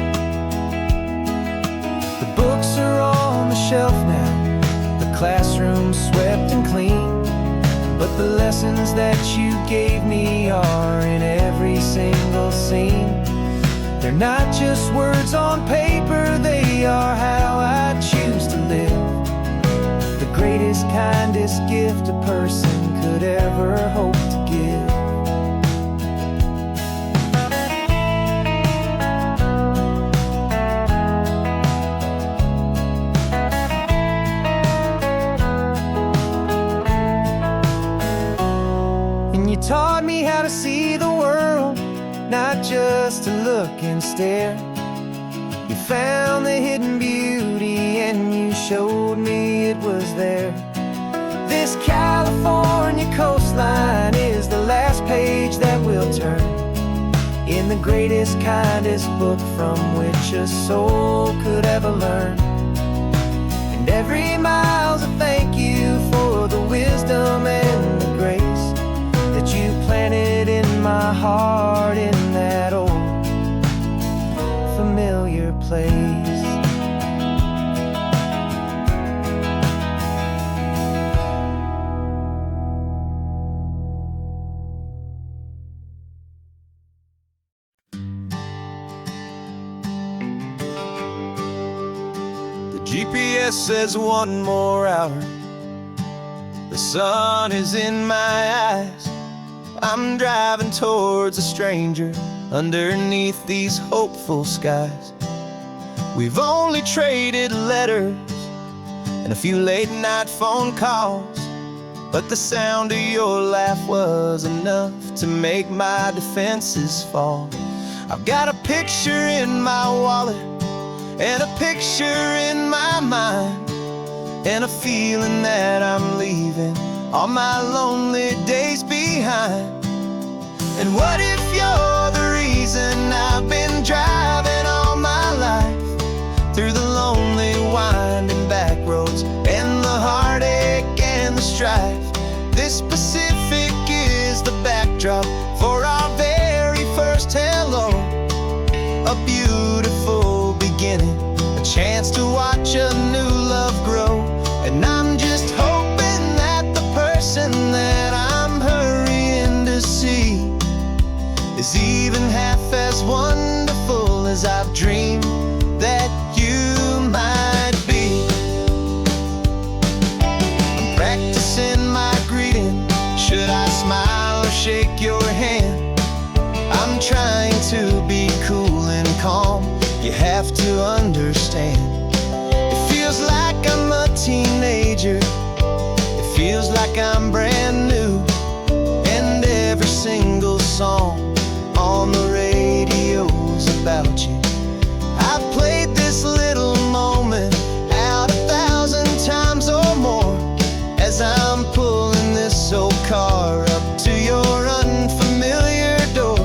The books are on the shelf now, the classroom swept and clean, but the lessons that you gave me are in every single scene. They're not just words on paper, they are how I choose to live. The greatest, kindest gift a person could ever hope to give. And you taught me how to see the world, not just to look and stare. You found the hidden beauty and you showed me it was there. This California coastline is the last page that we'll turn in the greatest, kindest book from which a soul could ever learn. And every mile's a thank you for the wisdom and the grace that you planted in my heart in that old familiar place. The GPS says one more hour. The sun is in my eyes. I'm driving towards a stranger underneath these hopeful skies. We've only traded letters and a few late night phone calls, but the sound of your laugh was enough to make my defenses fall. I've got a picture in my wallet and a picture in my mind, and a feeling that I'm leaving all my lonely days behind. And what if you're the reason I've been driving all my life, through the lonely winding back roads and the heartache and the strife? This Pacific is the backdrop for our very first hello. A beautiful beginning, a chance to watch a new love grow. And I'm just hoping that the person that I'm hurrying to see is even half as wonderful as I've dreamed that you might be. I'm practicing my greeting. Should I smile or shake your hand? I'm trying to be cool and calm. You have to understand. It feels like I'm a teenager. It feels like I'm brand new. And every single song on the radio's about you. I've played this little moment out 1,000 times or more as I'm pulling this old car up to your unfamiliar door.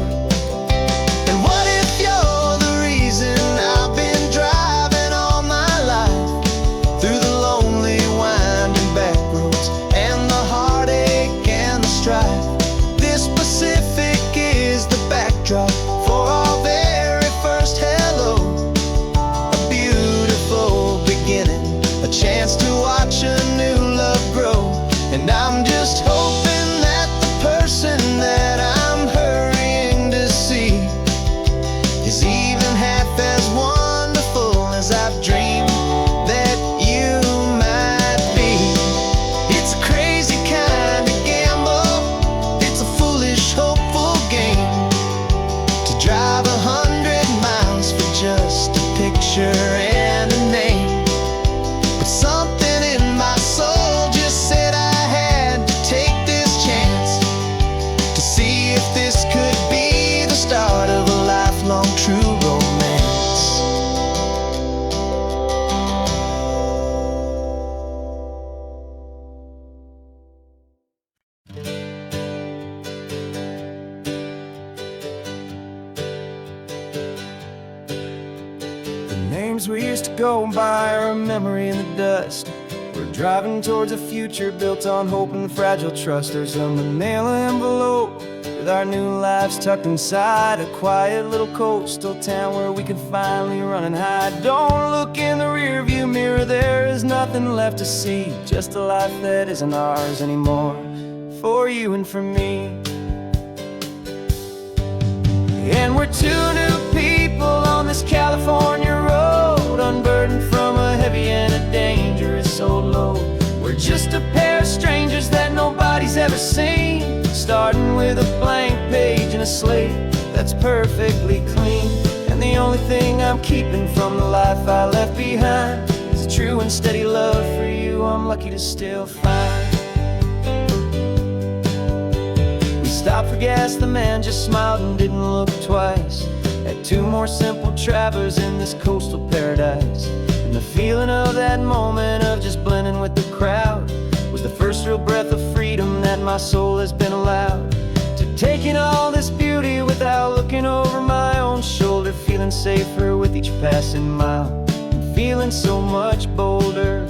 And what if you're the reason I've been driving all my life, through the lonely winding back roads and the heartache and the strife? This Pacific is the backdrop for our very first hello. A beautiful beginning, a chance to watch a new love grow. And I'm just hoping that the person that I'm hurrying to see is even half as wonderful as I've dreamed that you might be. drive 100 miles for just a picture and a name. But something in my soul just said I had to take this chance to see if this could be the start of a lifelong true romance. Names we used to go by are a memory in the dust. We're driving towards a future built on hope and fragile trust. There's a manila envelope with our new lives tucked inside, a quiet little coastal town where we can finally run and hide. Don't look in the rearview mirror, there is nothing left to see, just a life that isn't ours anymore, for you and for me. And we're two new people on this California road, unburdened from a heavy and a dangerous old load. We're just a pair of strangers that nobody's ever seen, starting with a blank page and a slate that's perfectly clean. And the only thing I'm keeping from the life I left behind is a true and steady love for you I'm lucky to still find. Stopped for gas, the man just smiled and didn't look twice. Had two more simple travelers in this coastal paradise. And the feeling of that moment of just blending with the crowd was the first real breath of freedom that my soul has been allowed to take in all this beauty without looking over my own shoulder, feeling safer with each passing mile and feeling so much bolder.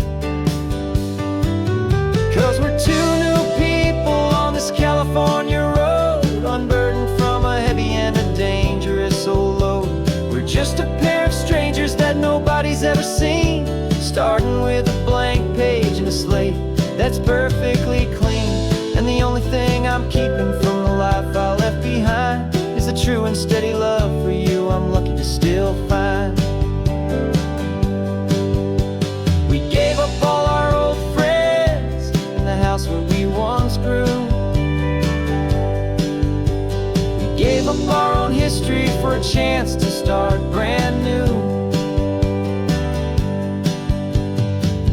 'Cause we're two new people on this California road, unburdened from a heavy and a dangerous old load. We're just a pair of strangers that nobody's ever seen, starting with a blank page and a slate that's perfectly clean. And the only thing I'm keeping from the life I left behind is the true and steady love for you I'm lucky to still find. We gave up all our old friends in the house where we once grew. Gave up our own history for a chance to start brand new.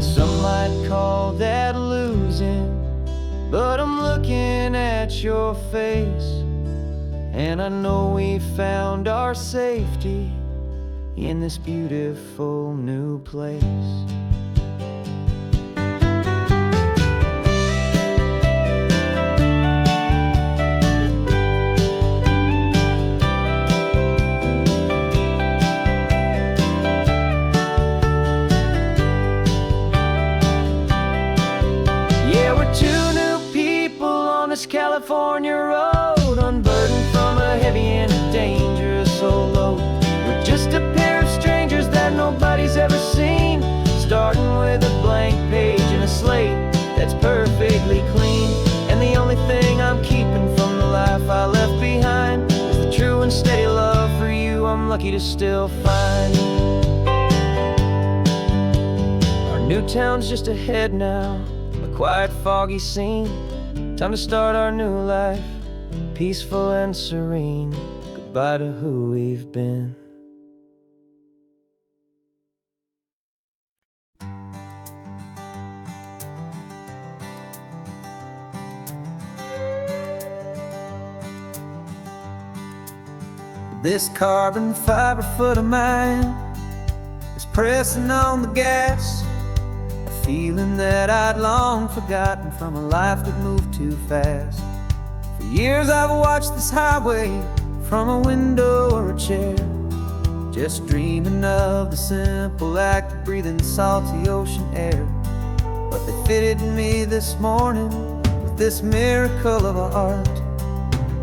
Some might call that losing, but I'm looking at your face, and I know we found our safety in this beautiful new place. California road, unburdened from a heavy and a dangerous old load. We're just a pair of strangers that nobody's ever seen, starting with a blank page and a slate that's perfectly clean. And the only thing I'm keeping from the life I left behind is the true and steady love for you I'm lucky to still find. Our new town's just ahead now, a quiet foggy scene. Time to start our new life, peaceful and serene. Goodbye to who we've been. This carbon fiber foot of mine is pressing on the gas, a feeling that I'd long forgotten from a life that moved too fast. For years I've watched this highway from a window or a chair, just dreaming of the simple act of breathing salty ocean air. But they fitted me this morning with this miracle of art,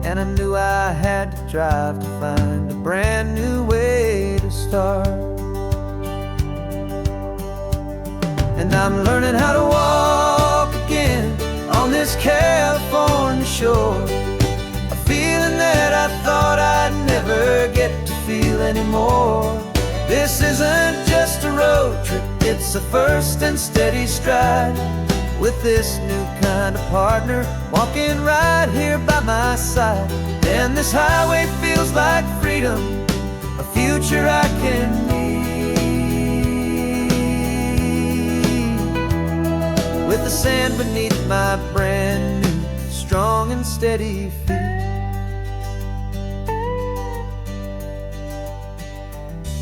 and I knew I had to drive to find a brand new way to start. And I'm learning how to walk again on this California shore, a feeling that I thought I'd never get to feel anymore. This isn't just a road trip, it's a first and steady stride, with this new kind of partner walking right here by my side. And this highway feels like freedom, a future I can need, with the sand beneath my brand new strong and steady feet.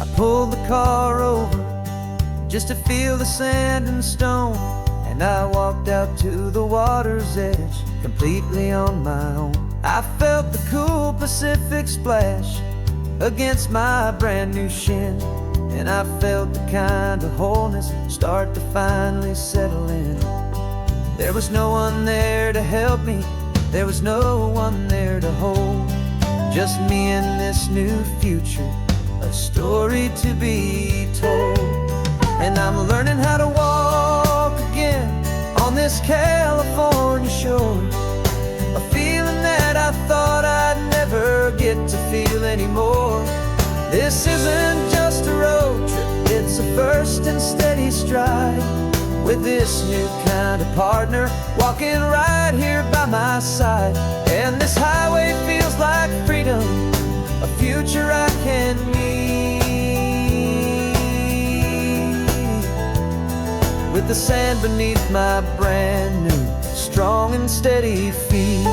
I pulled the car over just to feel the sand and stone, and I walked out to the water's edge completely on my own. I felt the cool Pacific splash against my brand new shin, and I felt the kind of wholeness start to finally settle in. There was no one there to help me, there was no one there to hold, just me and this new future, a story to be told. And I'm learning how to walk again on this California shore, a feeling that I thought I'd never get to feel anymore. This isn't just a road trip, it's a first and steady stride, with this new kind of partner walking right here by my side. And this highway feels like freedom, a future I can need, with the sand beneath my brand new strong and steady feet.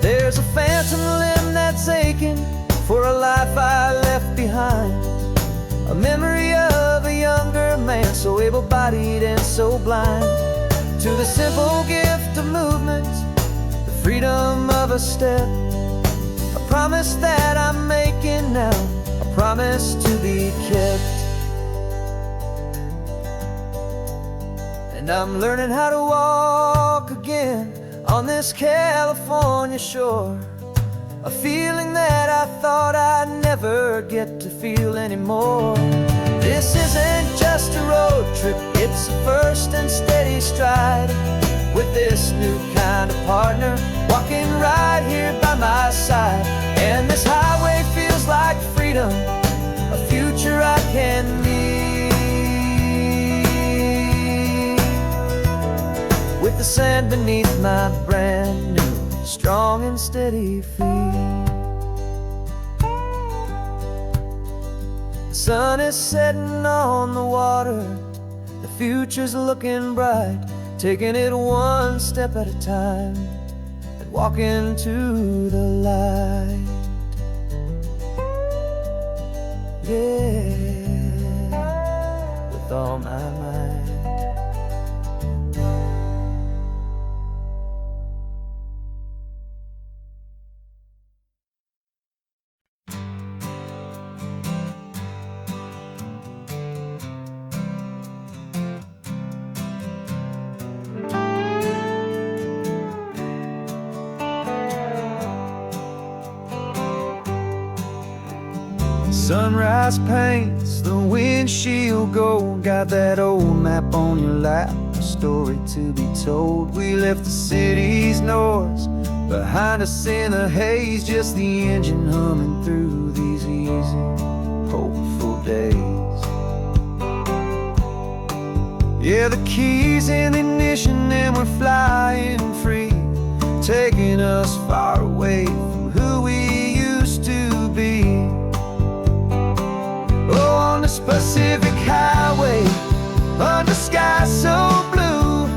There's a phantom limb that's aching for a life I left behind, a memory of a younger man, so able-bodied and so blind, to the simple gift of movement, the freedom of a step, a promise that I'm making now, a promise to be kept. And I'm learning how to walk again on this California shore, a feeling that I thought I'd never get to feel anymore. This isn't just a road trip, it's a first and steady stride, with this new kind of partner walking right here by my side. And this highway feels like freedom, a future I can need, with the sand beneath my brand new strong and steady feet. The sun is setting on the water, the future's looking bright, taking it one step at a time and walking to the light. Yeah, with all my might. Sunrise paints the windshield gold, got that old map on your lap, a story to be told. We left the city's noise behind us in the haze, just the engine humming through these easy, hopeful days. Yeah, the keys in the ignition and we're flying free, taking us far away from who we used to be. Oh, on this Pacific highway, under sky so blue,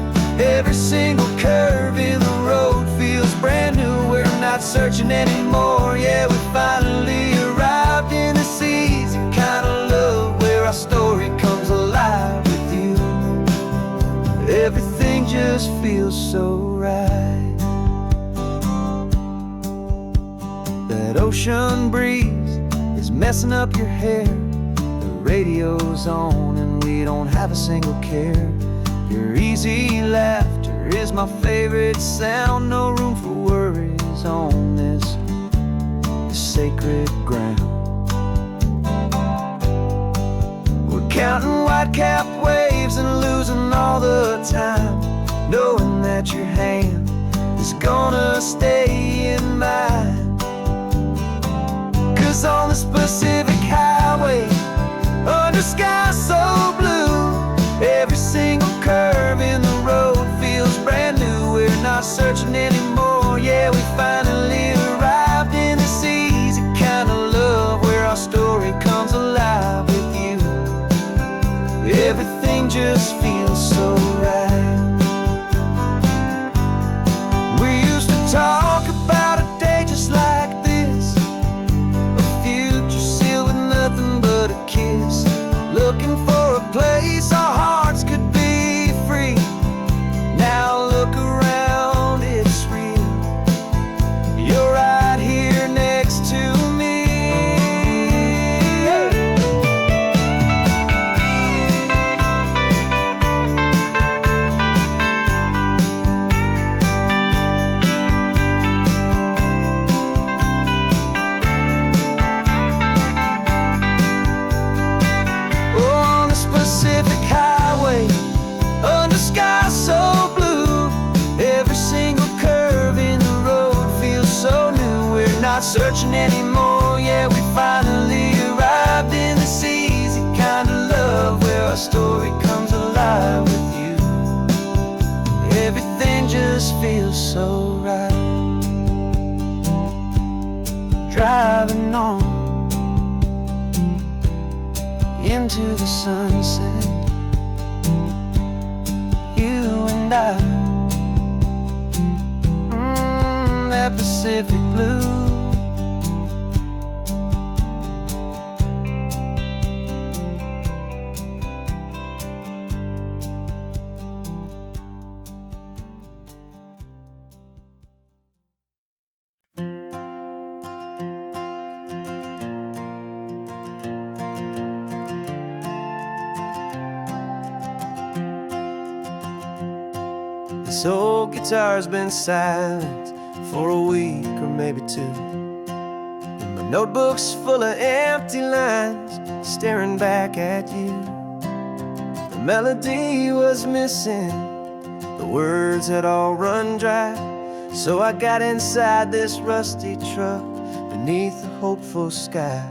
every single curve in the road feels brand new. We're not searching anymore, yeah, we finally arrived in this easy kind of love, where our story comes alive with you. Everything just feels so right. That ocean breeze is messing up your hair, radio's on and we don't have a single care. Your easy laughter is my favorite sound, no room for worries on this sacred ground. We're counting white-capped waves and losing all the time, knowing that your hand is gonna stay in mine. 'Cause on this Pacific highway, under sky so blue, every single curve in the road just feels so right. We used to talk about a day just like this, a future sealed with nothing but a kiss, looking for a place our hearts could be free. Now look around, it's real. You're right here next to me. On the Pacific Highway, under sky so blue, every single curve in the road feels so new. We're not searching anymore, yeah, we finally arrived in this easy kind of love where our story comes alive with you. Everything just feels so right. Driving on into the sunset, you and I, that Pacific blue. This old guitar's been silent for a week or maybe two, and my notebook's full of empty lines staring back at you. The melody was missing, the words had all run dry, so I got inside this rusty truck beneath a hopeful sky,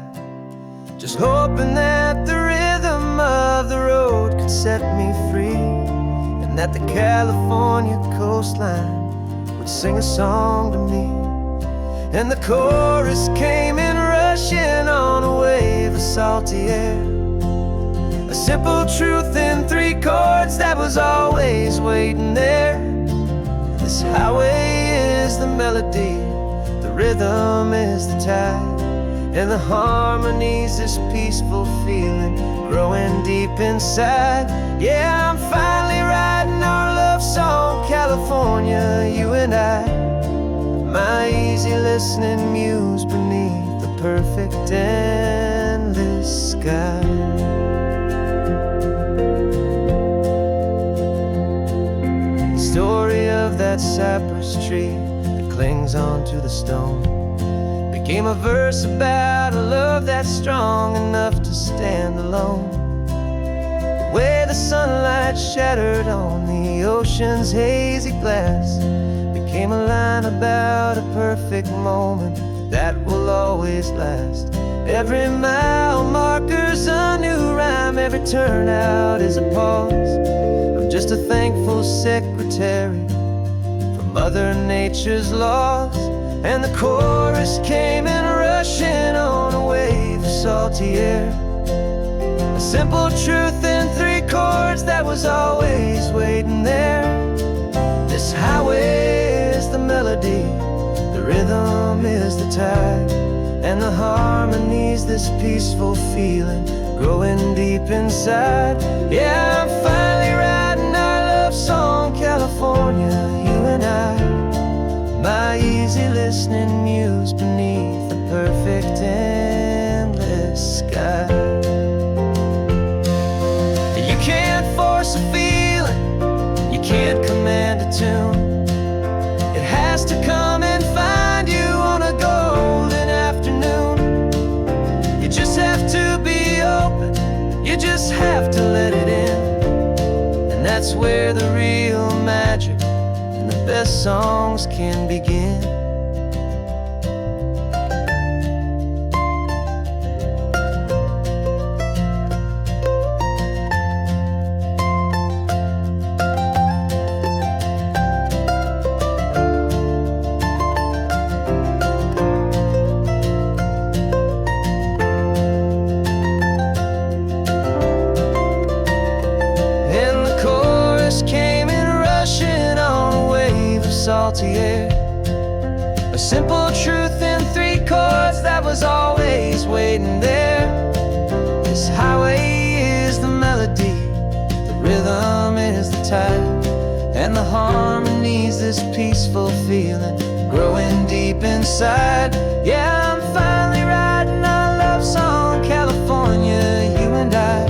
just hoping that the rhythm of the road could set me free, and that the California coastline would sing a song to me. And the chorus came in rushing on a wave of salty air, a simple truth in 3 chords that was always waiting there. This highway is the melody, the rhythm is the tide, and the harmony's this peaceful feeling growing deep inside. Yeah, I'm finally writing our love song, California, you and I, my easy listening muse beneath the perfect endless sky. The story of that cypress tree that clings onto the stone became a verse about a love that's strong enough to stand alone. The way the sunlight shattered on the ocean's hazy glass became a line about a perfect moment that will always last. Every mile marker's a new rhyme, every turnout is a pause. I'm just a thankful secretary for Mother Nature's laws. And the chorus came in rushing on a wave of salty air, a simple truth in 3 chords that was always waiting there. This highway is the melody, the rhythm is the tide, and the harmony's this peaceful feeling growing deep inside. Yeah, I'm finally writing our love song, California, you and I, my easy listening muse beneath the perfect endless sky. You can't force a feeling, you can't command a tune. It has to come and find you on a golden afternoon. You just have to be open, you just have to let it in, and that's where the real magic and the best songs can begin. salty air. A simple truth in 3 chords that was always waiting there. This highway is the melody, the rhythm is the tide, and the harmony's this peaceful feeling growing deep inside. Yeah, I'm finally writing our love song, California, you and I.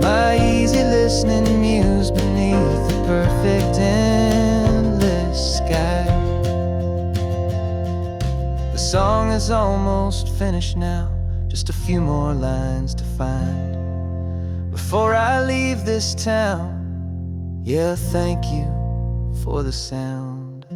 My easy listening muse beneath the perfect endless sky. The song is almost finished now, just a few more lines to find before I leave this town. Yeah, thank you for the sound.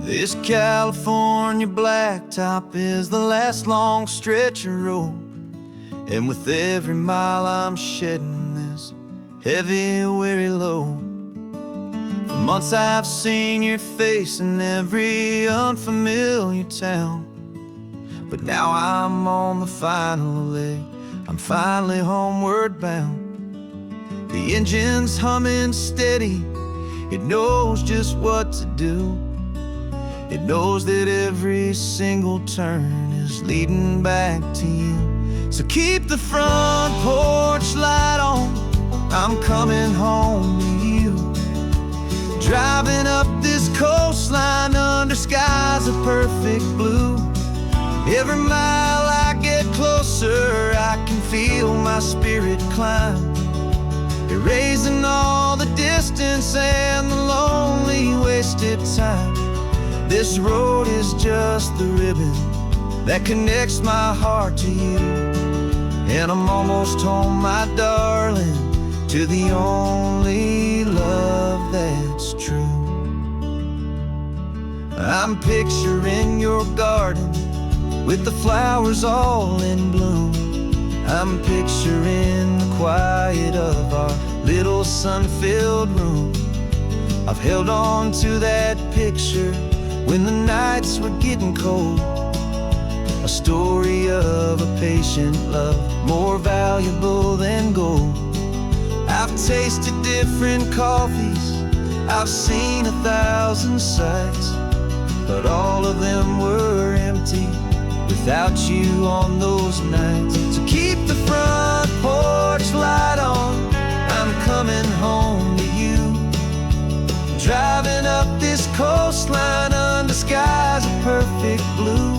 This California blacktop is the last long stretch of road, and with every mile I'm shedding this heavy, weary load. For months I've seen your face in every unfamiliar town, but now I'm on the final leg, I'm finally homeward bound. The engine's humming steady, it knows just what to do. It knows that every single turn is leading back to you. So keep the front porch light on, I'm coming home to you. Driving up this coastline under skies of perfect blue. Every mile I get closer, I can feel my spirit climb, erasing all the distance and the lonely wasted time. This road is just the ribbon that connects my heart to you, and I'm almost home, my darling, to the only love that's true. I'm picturing your garden with the flowers all in bloom. I'm picturing the quiet of our little sun-filled room. I've held on to that picture when the nights were getting cold, a story of a patient love more valuable than gold. I've tasted different coffees, I've seen 1,000 sights, but all of them were empty without you on those nights. So keep the front porch light on, I'm coming home to you. Driving up this coastline under skies of perfect blue.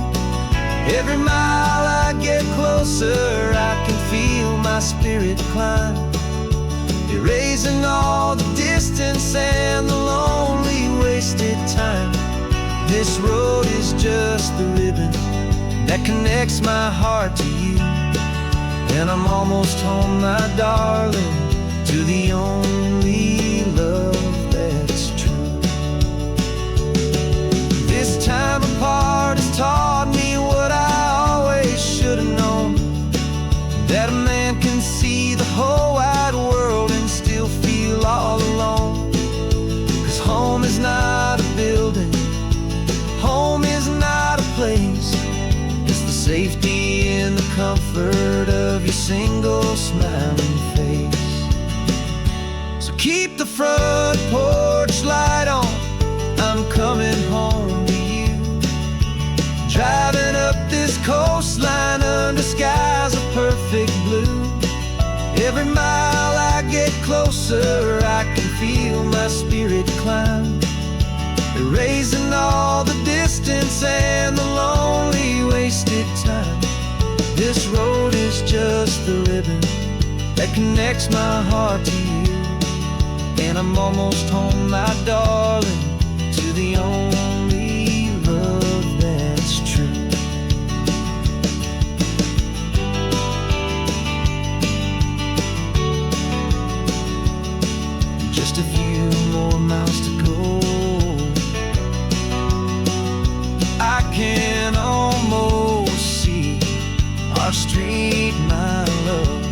Every mile I get closer, I can feel my spirit climb, erasing all the distance and the lonely wasted time. This road is just the ribbon that connects my heart to you, and I'm almost home, my darling, to the only love that's true. This time apart has taught me what I always should have known, that a man can see the whole wide world and still feel all alone. 'Cause home is not a building, home is not a place, it's the safety and the comfort of your single smiling face. So keep the front porch light on, I'm coming home to you. Driving up this coastline under skies of perfect blue. Every mile I get closer, I can feel my spirit climb, erasing all the distance and the lonely wasted time. This road is just the ribbon that connects my heart to you, and I'm almost home, my darling, to the only love that's true. Just a few more miles to go, I can almost see our street, my love.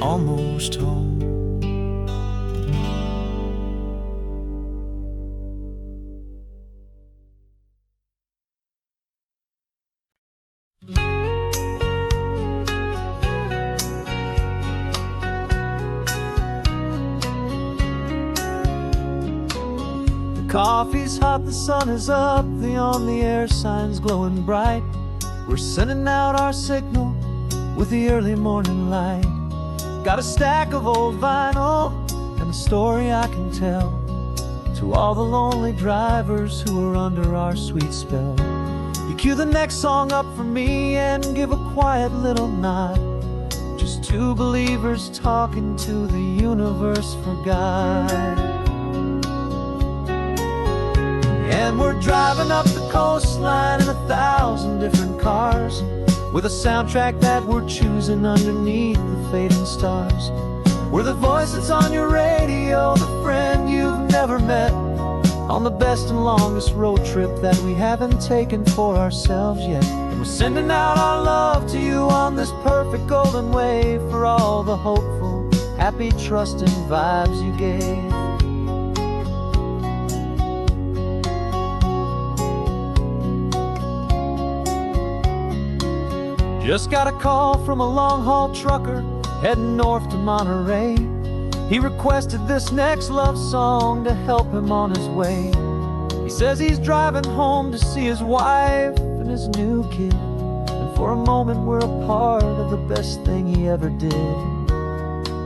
almost home. Coffee's hot, the sun is up, the on-the-air sign's glowing bright. We're sending out our signal with the early morning light. Got a stack of old vinyl and a story I can tell to all the lonely drivers who are under our sweet spell. You cue the next song up for me and give a quiet little nod. Just two believers talking to the universe for God. And we're driving up the coastline in 1,000 different cars, with a soundtrack that we're choosing underneath the fading stars. We're the voice that's on your radio, the friend you've never met, on the best and longest road trip that we haven't taken for ourselves yet. And we're sending out our love to you on this perfect golden wave, for all the hopeful, happy, trusting vibes you gave. Just got a call from a long-haul trucker heading north to Monterey. He requested this next love song to help him on his way. He says he's driving home to see his wife and his new kid, and for a moment we're a part of the best thing he ever did.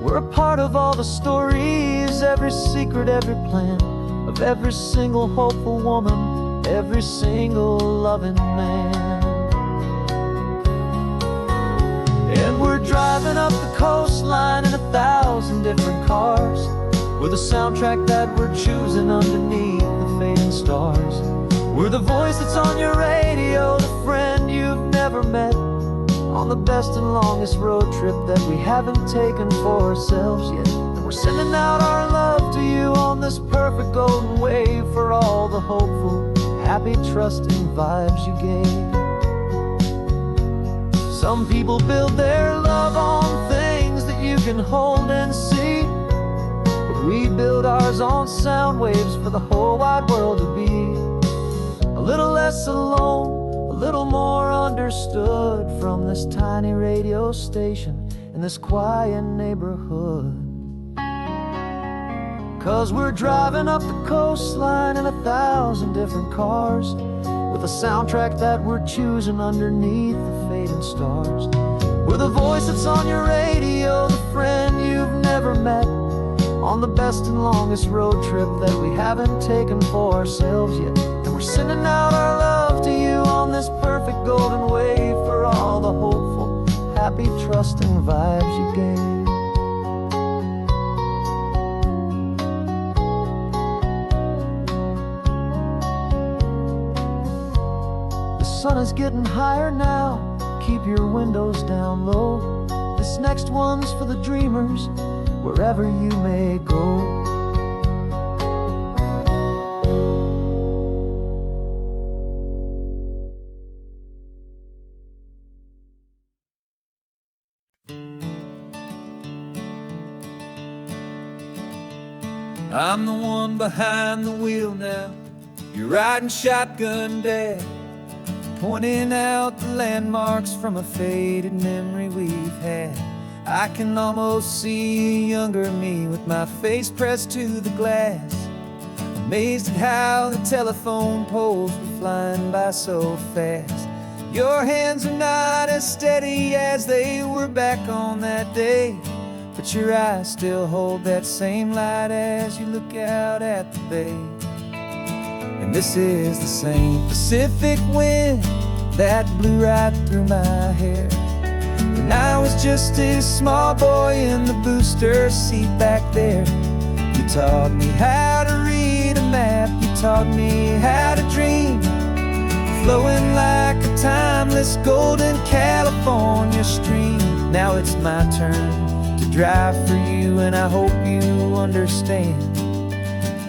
We're a part of all the stories, every secret, every plan, of every single hopeful woman, every single loving man. And we're driving up the coastline in 1,000 different cars, with a soundtrack that we're choosing underneath the fading stars. We're the voice that's on your radio, the friend you've never met, on the best and longest road trip that we haven't taken for ourselves yet. And we're sending out our love to you on this perfect golden wave, for all the hopeful, happy, trusting vibes you gave. Some people build their love on things that you can hold and see, but we build ours on sound waves for the whole wide world to be a little less alone, a little more understood, from this tiny radio station in this quiet neighborhood. 'Cause we're driving up the coastline in 1,000 different cars, with a soundtrack that we're choosing underneath the fading stars. We're the voice that's on your radio, the friend you've never met, on the best and longest road trip that we haven't taken for ourselves yet. And we're sending out our love to you on this perfect golden wave, for all the hopeful, happy, trusting vibes you gave. The sun is getting higher now, keep your windows down low. This next one's for the dreamers, wherever you may go. I'm the one behind the wheel now, you're riding shotgun, Dad, pointing out the landmarks from a faded memory we've had. I can almost see a younger me with my face pressed to the glass, amazed at how the telephone poles were flying by so fast. Your hands are not as steady as they were back on that day, but your eyes still hold that same light as you look out at the bay. And this is the same Pacific wind that blew right through my hair when I was just a small boy in the booster seat back there. You taught me how to read a map, you taught me how to dream, flowing like a timeless golden California stream. Now it's my turn to drive for you, and I hope you understand,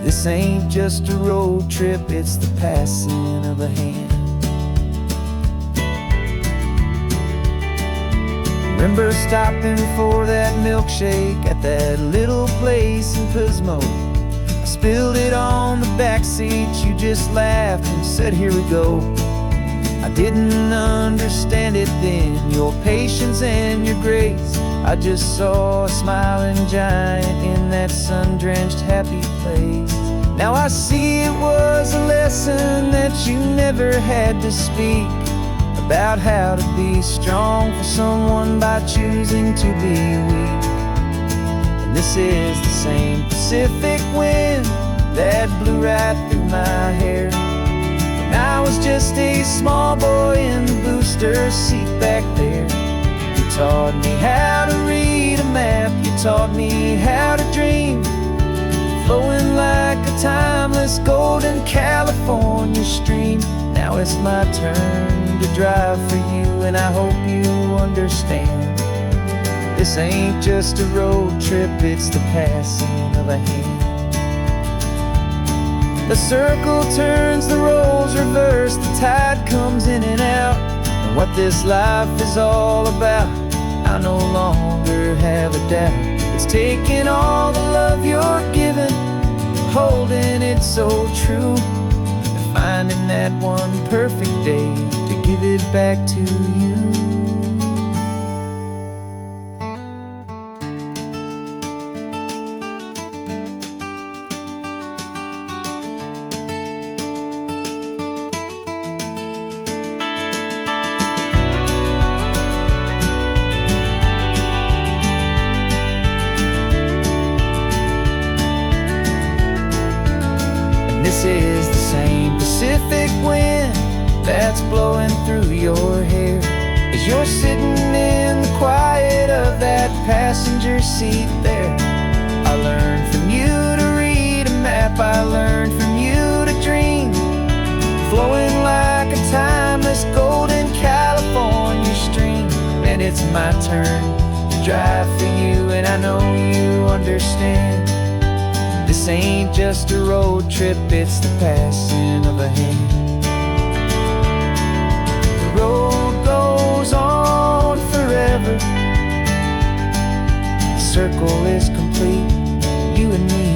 this ain't just a road trip, it's the passing of a hand. Remember stopping for that milkshake at that little place in Pismo. I spilled it on the back seat, you just laughed and said, "Here we go." I didn't understand it then, your patience and your grace. I just saw a smiling giant in that sun-drenched happy place. Now I see it was a lesson that you never had to speak, about how to be strong for someone by choosing to be weak. And this is the same Pacific wind that blew right through my hair when I was just a small boy in the booster seat back there. You taught me how to read a map, you taught me how to dream, flowing like a timeless golden California stream. Now it's my turn to drive for you, and I hope you understand. This ain't just a road trip, it's the passing of a hand. The circle turns, the roles reverse, the tide comes in and out. And what this life is all about, I no longer have a doubt. It's taking all the love you're giving, holding it so true, and finding that one perfect day to give it back to you. This is the same Pacific wind that's blowing through your hair as you're sitting in the quiet of that passenger seat there. I learned from you to read a map, I learned from you to dream, flowing like a timeless golden California stream. And it's my turn to drive for you, and I know you understand. This ain't just a road trip, it's the passing of a hand. The road goes on forever, the circle is complete, you and me,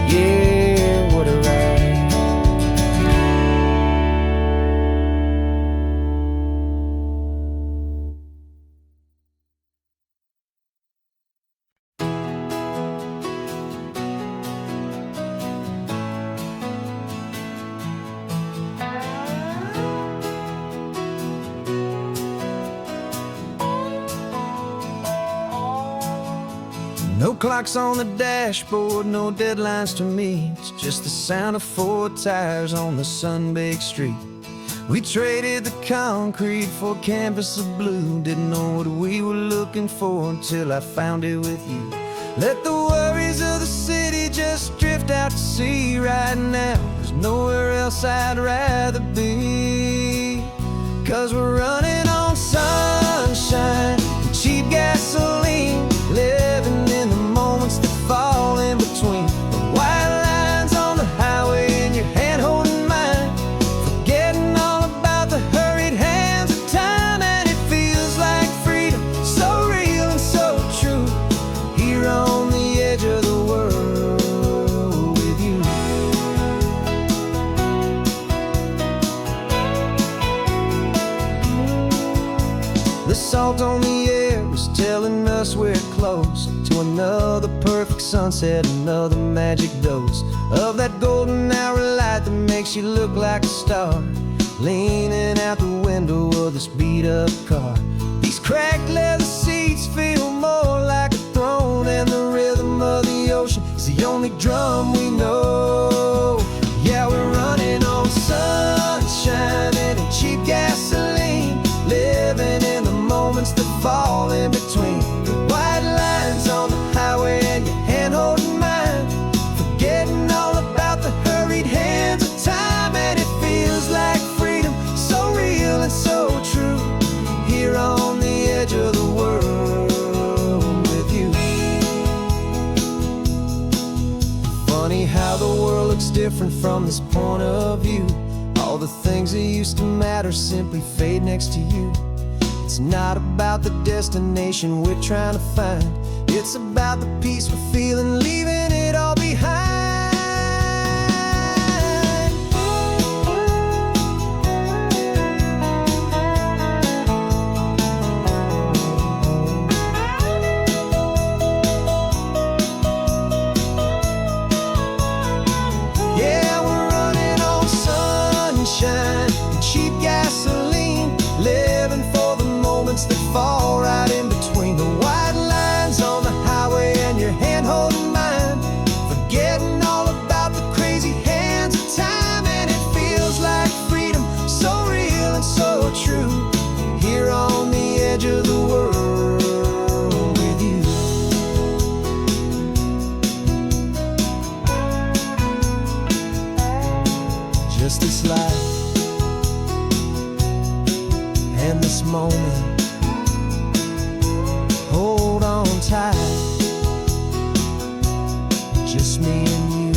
yeah, what a ride. No clocks on the dashboard, no deadlines to meet, just the sound of 4 tires on the sun-baked street. We traded the concrete for a canvas of blue, didn't know what we were looking for until I found it with you. Let the worries of the city just drift out to sea right now. There's nowhere else I'd rather be, 'cause we're running on sunshine and cheap gasoline, living in the moments that fall in between the white lines on the highway and your hand holding mine, forgetting all about the hurried hands of time. And it feels like freedom, so real and so true, here on the edge of the world with you. The salt on the air was telling us we're close to another perfect sunset, another magic dose of that golden hour light that makes you look like a star, leaning out the window of this beat-up car. These cracked leather seats feel more like a throne, and the rhythm of the ocean is the only drum we know. Yeah, we're running on sunshine and cheap gasoline, living in the moments that fall in between the white lines on the highway and your hand holding mine, forgetting all about the hurried hands of time. And it feels like freedom, so real and so true, here on the edge of the world with you. Funny how the world looks different from this point of view. All the things that used to matter simply fade next to you. It's not about the destination we're trying to find. It's about the peace we're feeling, leaving it all behind. Yeah, we're running on sunshine and cheap gasoline, living for the moments that fall right in between the white lines on the highway and your hand holding mine, forgetting all about the crazy hands of time. And it feels like freedom, so real and so true, here on the edge of the world with you. Just this life and this moment, hold on tight, just me and you.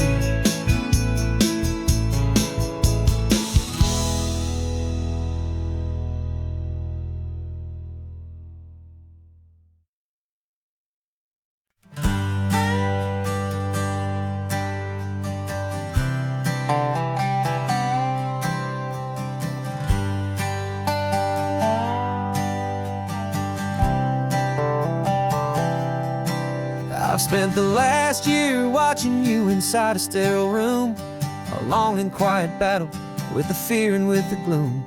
I've spent the last year watching you inside a sterile room, a long and quiet battle with the fear and with the gloom.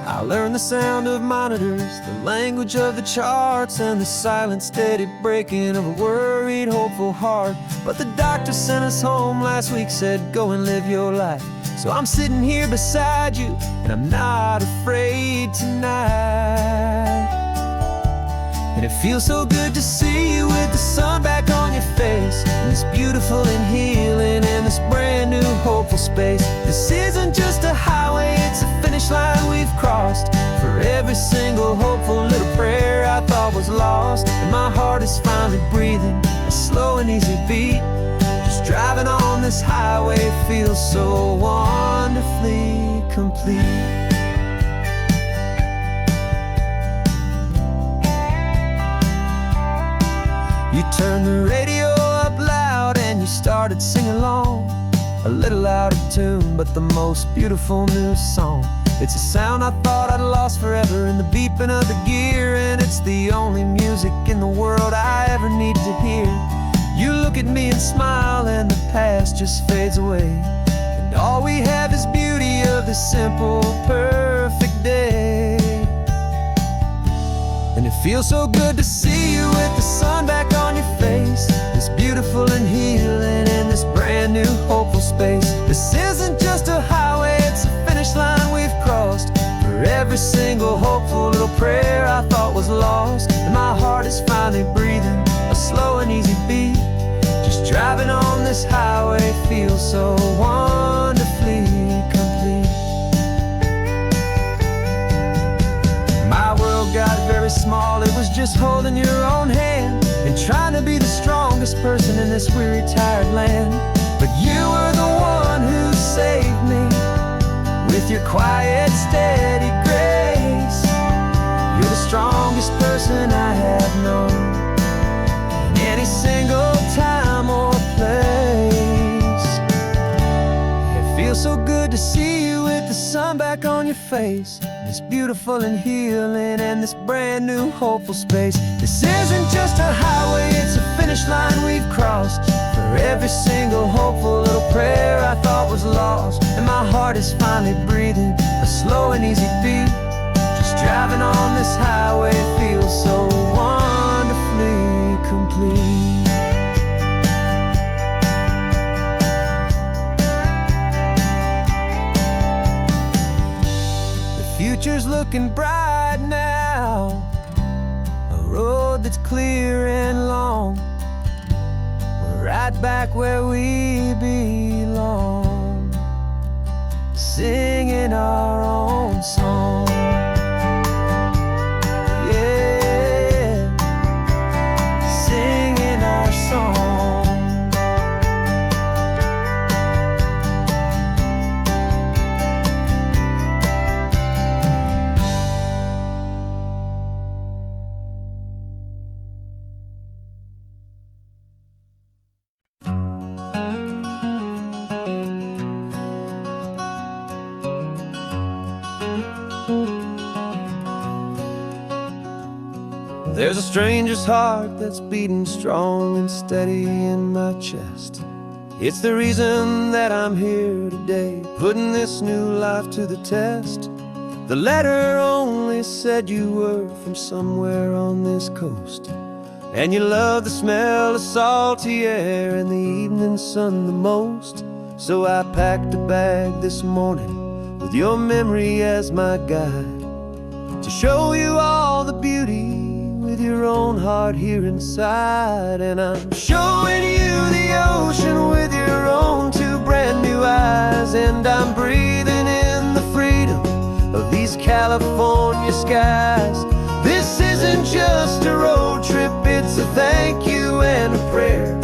I learned the sound of monitors, the language of the charts, and the silent steady breaking of a worried, hopeful heart. But the doctor sent us home last week, said go and live your life. So I'm sitting here beside you, and I'm not afraid tonight. And it feels so good to see you with the sun back on your face, and this beautiful and healing in this brand new hopeful space. This isn't just a highway, it's a finish line we've crossed. For every single hopeful little prayer I thought was lost, and my heart is finally breathing a slow and easy beat. Just driving on this highway feels so wonderfully complete. You turned the radio up loud and you started singing along, a little out of tune, but the most beautiful new song. It's a sound I thought I'd lost forever in the beeping of the gear, and it's the only music in the world I ever need to hear. You look at me and smile, and the past just fades away, and all we have is beauty of this simple, perfect day. And it feels so good to see you with the sun back on your face, this beautiful and healing in this brand new hopeful space. This isn't just a highway, it's a finish line we've crossed. For every single hopeful little prayer I thought was lost, and my heart is finally breathing a slow and easy beat. Just driving on this highway feels so wonderfully complete. My world got very small, it was just holding your own hand and trying to be the strongest person in this weary, tired land. But you were the one who saved me with your quiet, steady grace. You're the strongest person I have known in any single time or place. It feels so good to see you with the sun back on your face, this beautiful and healing and this brand new hopeful space. This isn't just a highway, it's a finish line we've crossed. For every single hopeful little prayer I thought was lost, and my heart is finally breathing a slow and easy beat. Just driving on this highway feels so wonderfully complete. Future's looking bright now, a road that's clear and long. We're right back where we belong, singing our own song. Yeah, singing our song. There's a stranger's heart that's beating strong and steady in my chest. It's the reason that I'm here today, putting this new life to the test. The letter only said you were from somewhere on this coast, and you love the smell of salty air and the evening sun the most. So I packed a bag this morning with your memory as my guide, to show you all the beauty with your own heart here inside. And I'm showing you the ocean with your own two brand new eyes, and I'm breathing in the freedom of these California skies. This isn't just a road trip, it's a thank you and a prayer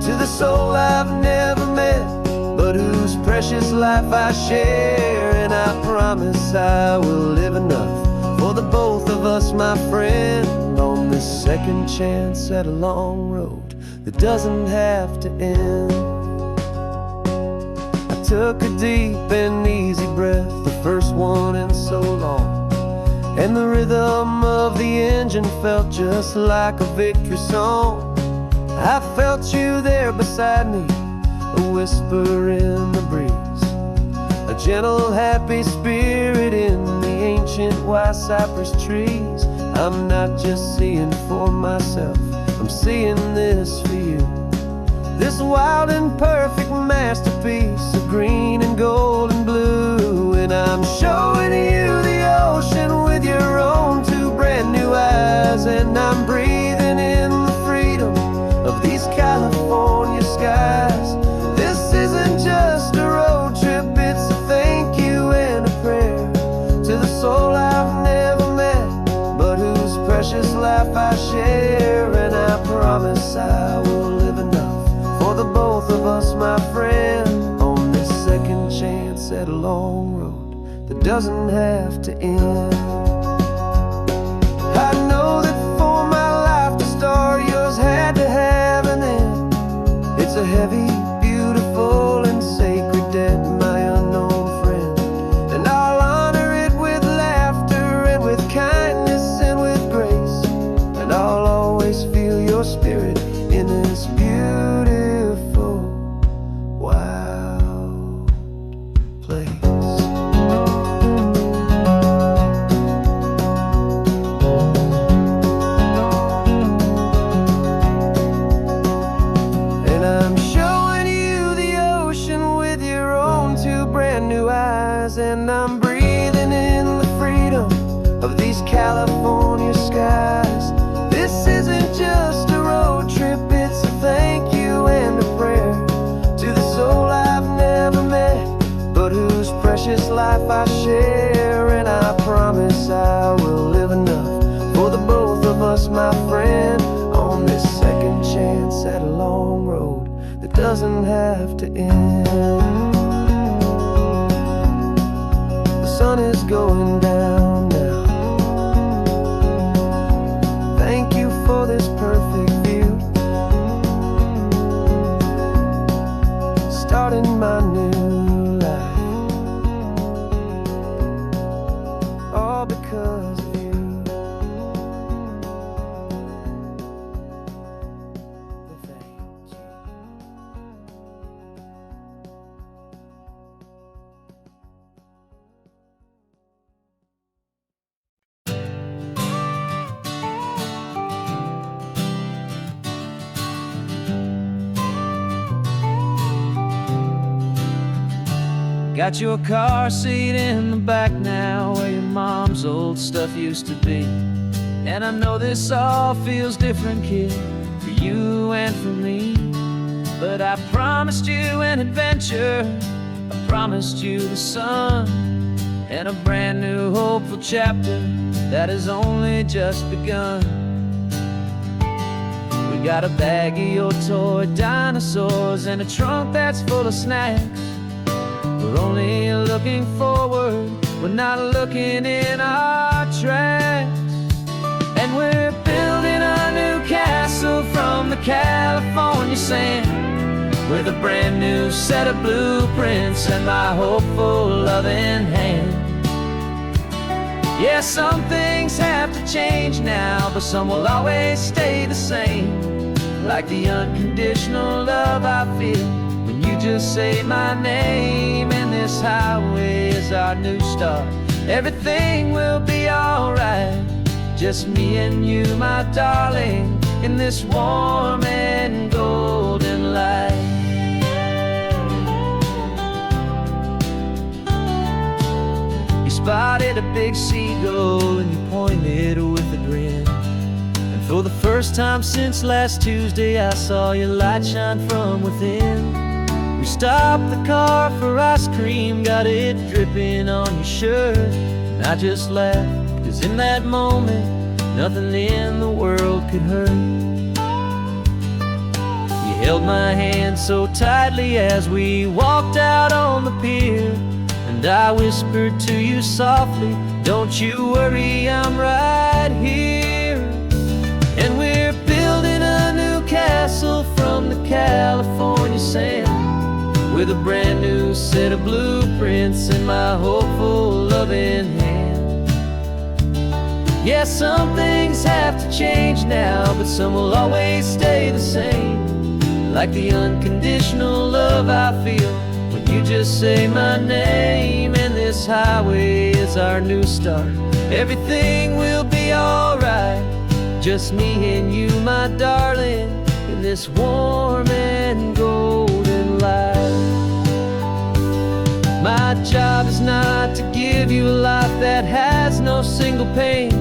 to the soul I've never met, but whose precious life I share. And I promise I will live enough for the both of us, my friend, on this second chance at a long road that doesn't have to end. I took a deep and easy breath, the first one in so long, and the rhythm of the engine felt just like a victory song. I felt you there beside me, a whisper in the breeze, a gentle happy spirit in the ancient white cypress trees. I'm not just seeing for myself, I'm seeing this for you, this wild and perfect masterpiece of green and gold and blue. And I'm showing you the ocean with your own two brand new eyes, and I'm breathing in the freedom of these California skies. This isn't just a road trip, it's a thank you and a prayer to the soul I've never met, but whose precious life I share. And I promise I will live enough for the both of us, my friend, on this second chance at a long road that doesn't have to end. I know that for my life to start, yours had to have an end. It's a heavy, beautiful, and sacred debt, my unknown friend, and I'll honor it with laughter and with kindness and with grace, and I'll always feel your spirit in this beautiful, wild place. And I'm showing you the ocean with your own two brand new eyes, and I'm breathing in the freedom of these California skies. This isn't just a road trip, it's a thank you and a prayer to the soul I've never met, but whose precious life I share. And I promise I will live enough for the both of us, my friend, on this second chance at a long road that doesn't have to end. The sun is going down now. Thank you for this perfect view, starting my new life, all because of you. Thank you. Got your car seat in the back now, where your mom's old stuff used to be. And I know this all feels different, kid, for you and for me, but I promised you an adventure, I promised you the sun, and a brand new hopeful chapter that has only just begun. We got a bag of your toy dinosaurs and a trunk that's full of snacks. We're only looking forward, we're not looking in our tracks. And we're building a new castle from the California sand, with a brand new set of blueprints and my hopeful loving hand. Yeah, some things have to change now, but some will always stay the same. Like the unconditional love I feel when you just say my name. And this highway is our new start. Everything will be alright. Just me and you, my darling, in this warm and golden light. You spotted a big seagull and you pointed with a grin. And for the first time since last Tuesday, I saw your light shine from within. We stopped the car for ice cream, got it dripping on your shirt. And I just laughed, 'cause in that moment, nothing in the world could hurt. You held my hand so tightly as we walked out on the pier. And I whispered to you softly, don't you worry, I'm right here. And we're building a new castle from the California sand, with a brand new set of blueprints in my hopeful, loving hand. Yeah, some things have to change now, but some will always stay the same. Like the unconditional love I feel when you just say my name. And this highway is our new start. Everything will be alright. Just me and you, my darling, in this warm and golden light. My job is not to give you a life that has no single pain,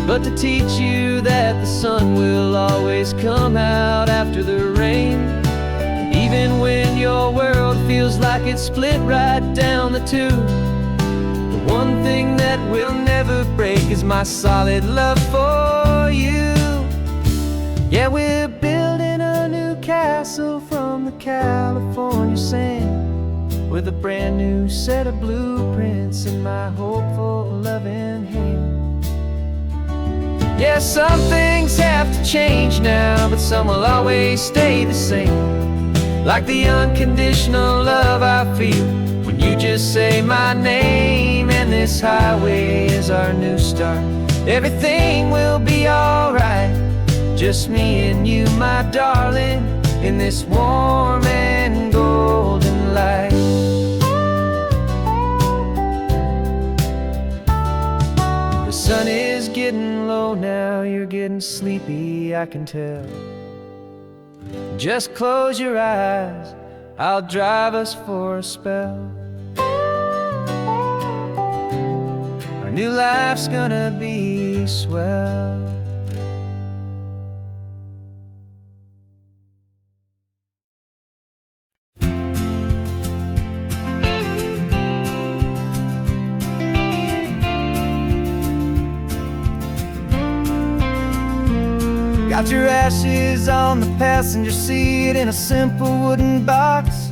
but to teach you that the sun will always come out after the rain. And even when your world feels like it's split right down the two, the one thing that will never break is my solid love for you. Yeah, we're building a new castle from the California sand, with a brand new set of blueprints in my hopeful, loving hand. Yeah, some things have to change now, but some will always stay the same. Like the unconditional love I feel when you just say my name. And this highway is our new start. Everything will be alright. Just me and you, my darling, in this warm and golden light. The sun is getting low now, you're getting sleepy, I can tell. Just close your eyes, I'll drive us for a spell. Our new life's gonna be swell. Got your ashes on the passenger seat in a simple wooden box.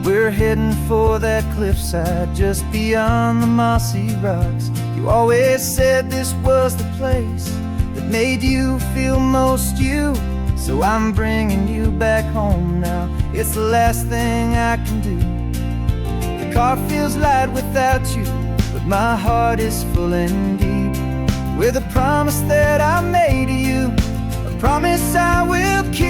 We're heading for that cliffside just beyond the mossy rocks. You always said this was the place that made you feel most you. So I'm bringing you back home now. It's the last thing I can do. The car feels light without you, but my heart is full and deep with a promise that I made to you. Promise I will keep.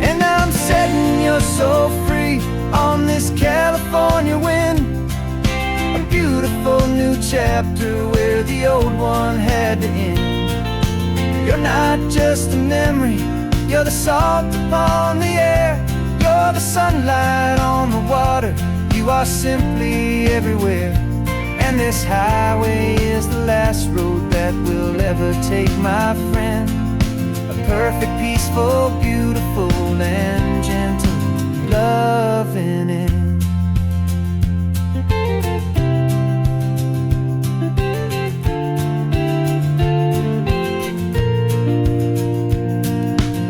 And I'm setting your soul free on this California wind. A beautiful new chapter where the old one had to end. You're not just a memory, you're the salt upon the air. You're the sunlight on the water, you are simply everywhere. And this highway is the last road that we'll ever take, my friend. A perfect, peaceful, beautiful, and gentle, loving end.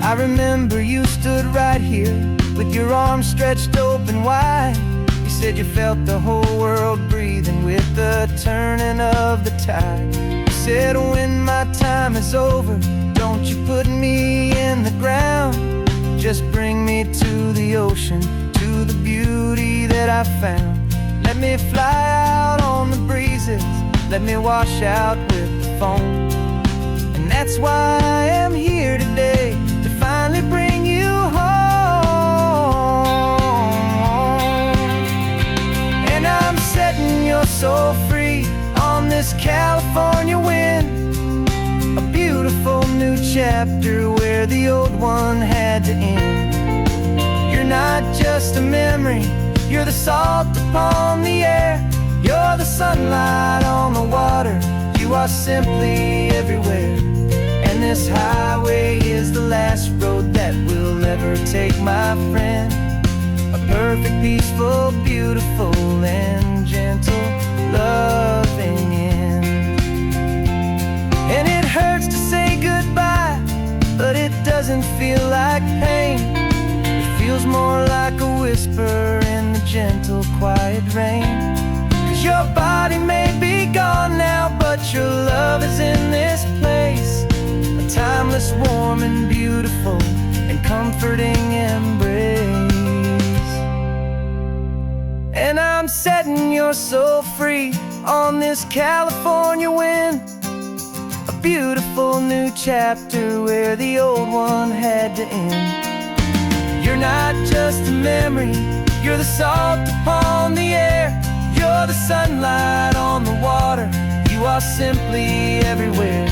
I remember you stood right here with your arms stretched open wide. You said you felt the whole world breathing with the turning of the tide. You said when my time is over, don't you put me in the ground. Just bring me to the ocean, to the beauty that I found. Let me fly out on the breezes, let me wash out with the foam. And that's why I am here today, to finally bring you home. And I'm setting your soul free on this California wind, a beautiful new chapter where the old one had to end. You're not just a memory, you're the salt upon the air, you're the sunlight on the water, you are simply everywhere. And this highway is the last road that we'll ever take, my friend. A perfect, peaceful, beautiful, and gentle, loving end. And it hurts to say goodbye, but it doesn't feel like pain. It feels more like a whisper in the gentle, quiet rain. 'Cause your body may be gone now, but your love is in this place, a timeless, warm, and beautiful, and comforting embrace. And I'm setting your soul free on this California wind, a beautiful new chapter where the old one had to end. You're not just a memory, you're the salt upon the air, you're the sunlight on the water, you are simply everywhere.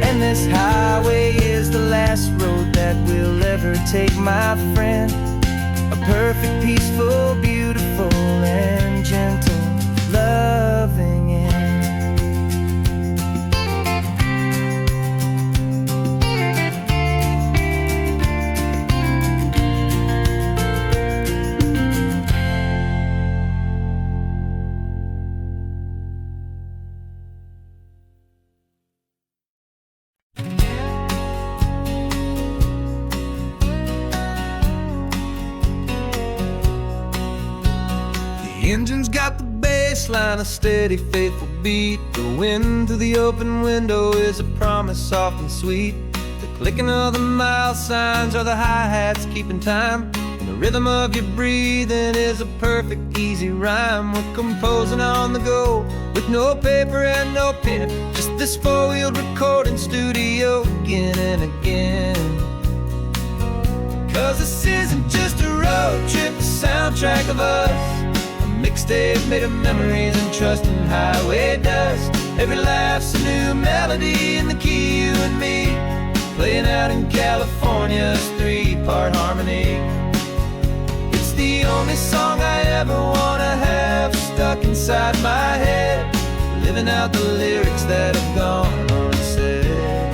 And this highway is the last road that we'll ever take, my friend. A perfect, peaceful, beautiful, and gentle, loving end. The engine's got the bass line, a steady, faithful beat. The wind through the open window is a promise soft and sweet. The clicking of the mile signs are the hi-hats keeping time, and the rhythm of your breathing is a perfect, easy rhyme. We're composing on the go with no paper and no pen, just this four-wheeled recording studio again and again. 'Cause this isn't just a road trip, the soundtrack of us, mixtape made of memories and trust in highway dust. Every laugh's a new melody in the key, you and me, playing out in California's three-part harmony. It's the only song I ever wanna have stuck inside my head, living out the lyrics that have gone unsaid.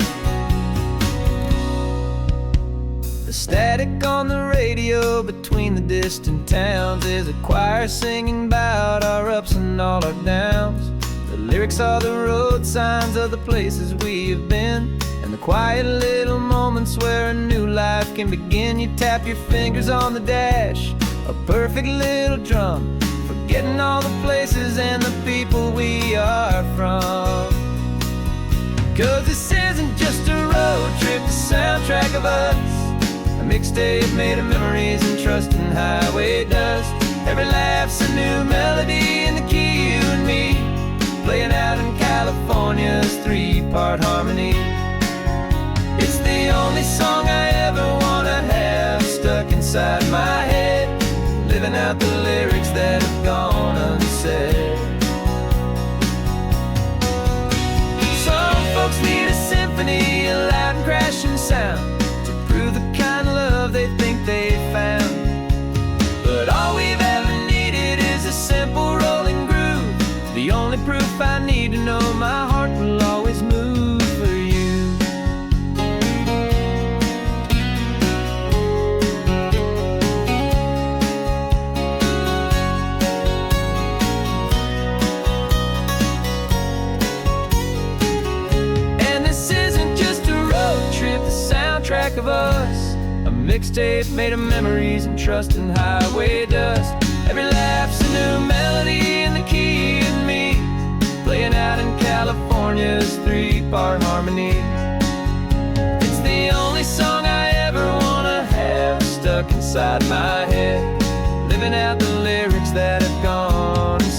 The static on the radio between the distant towns is a choir singing about our ups and all our downs. The lyrics are the road signs of the places we have been, and the quiet little moments where a new life can begin. You tap your fingers on the dash, a perfect little drum, forgetting all the places and the people we are from. 'Cause this isn't just a road trip, the soundtrack of us, a mixtape made of memories and trust in highway dust. Every laugh's a new melody in the key, you and me, playing out in California's three-part harmony. It's the only song I ever wanna have stuck inside my head, living out the lyrics that have gone unsaid. Some folks need a symphony, a loud and crashing sound, to prove the kind of love they think they found. But all we've ever needed is a simple rolling groove, the only proof I need to know my heart will always move for you. And this isn't just a road trip, the soundtrack of us, a mixtape made of memories and trust in highway dust. Every laugh's a new melody in the key and me, playing out in California's three-part harmony. It's the only song I ever wanna have stuck inside my head, living out the lyrics that have gone and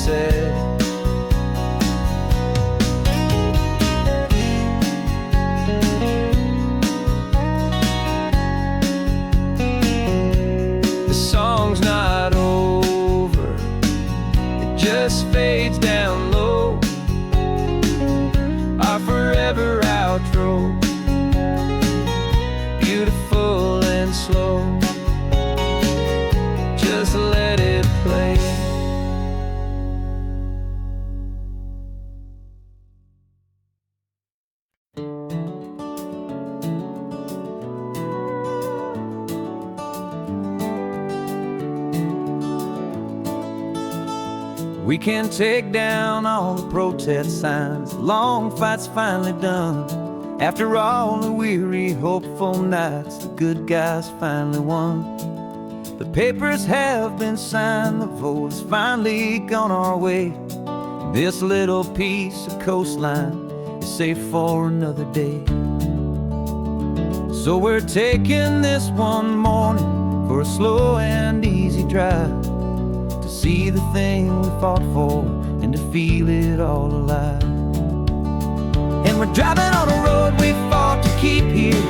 We can take down all the protest signs. The long fight's finally done. After all the weary, hopeful nights, the good guys finally won. The papers have been signed, the vote has finally gone our way. This little piece of coastline is safe for another day. So we're taking this one morning for a slow and easy drive, to see the thing we fought for and to feel it all alive. And we're driving on a road we fought to keep here,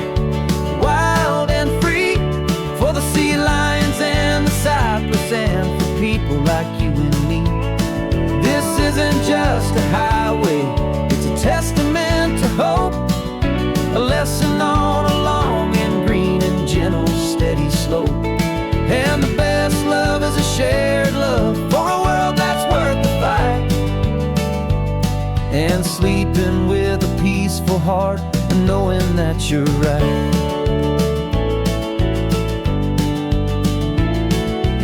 wild and free, for the sea lions and the cypress and for people like you and me. This isn't just a highway, it's a testament to hope, a lesson on a long and green and gentle steady slope. And the best love is a shared love for a world that's worth the fight, and sleeping with a peaceful heart and knowing that you're right.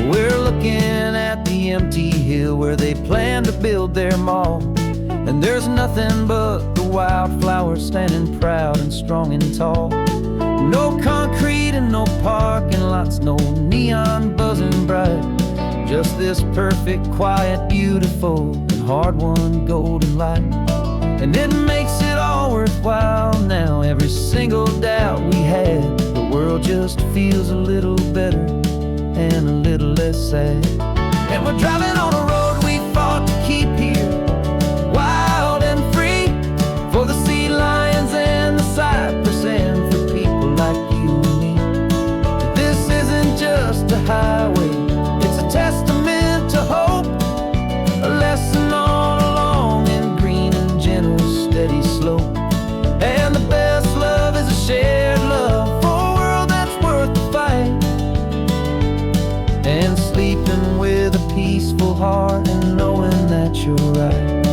We're looking at the empty hill where they plan to build their mall, and there's nothing but the wildflowers standing proud and strong and tall. No concrete and no parking lots, no neon buzzing bright, just this perfect, quiet, beautiful, and hard-won golden light. And it makes it all worthwhile now. Every single doubt we had, the world just feels a little better and a little less sad. And we're driving on a road we fought to keep here, wild and free, for the sea lions and the cypress and for people like you and me. This isn't just a highway, it's a testament to hope, a lesson on a long and green and gentle steady slope. And the best love is a shared love for a world that's worth the fight, and sleeping with a peaceful heart and knowing that you're right.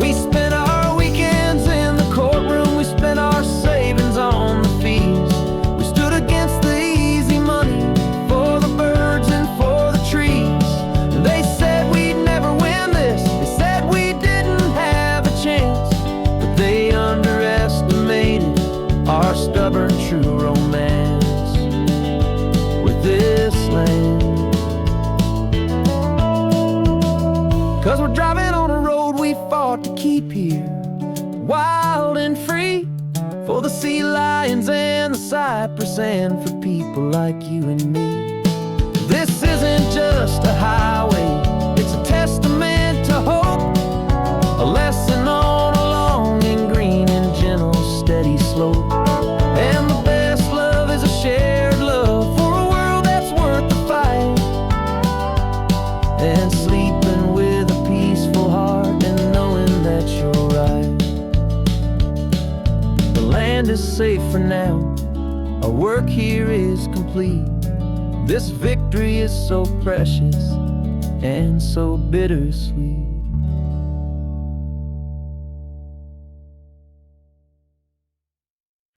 We spent our weekends in the courtroom, we spent our savings on the fees. We stood against the easy money for the birds and for the trees. And they said we'd never win this, they said we didn't have a chance, but they underestimated our stubborn true romance with this land. 'Cause we're driving on a road we fought to keep here, wild and free, for the sea lions and the cypress and for people like you and me. This isn't just a highway, it's a testament to hope, a lesson on a long and green and gentle steady slope. And the best love is a shared love for a world that's worth the fight, and sleeping with a peaceful heart and knowing that you're right. The land is safe for now, our work here is complete. This victory is so precious and so bittersweet.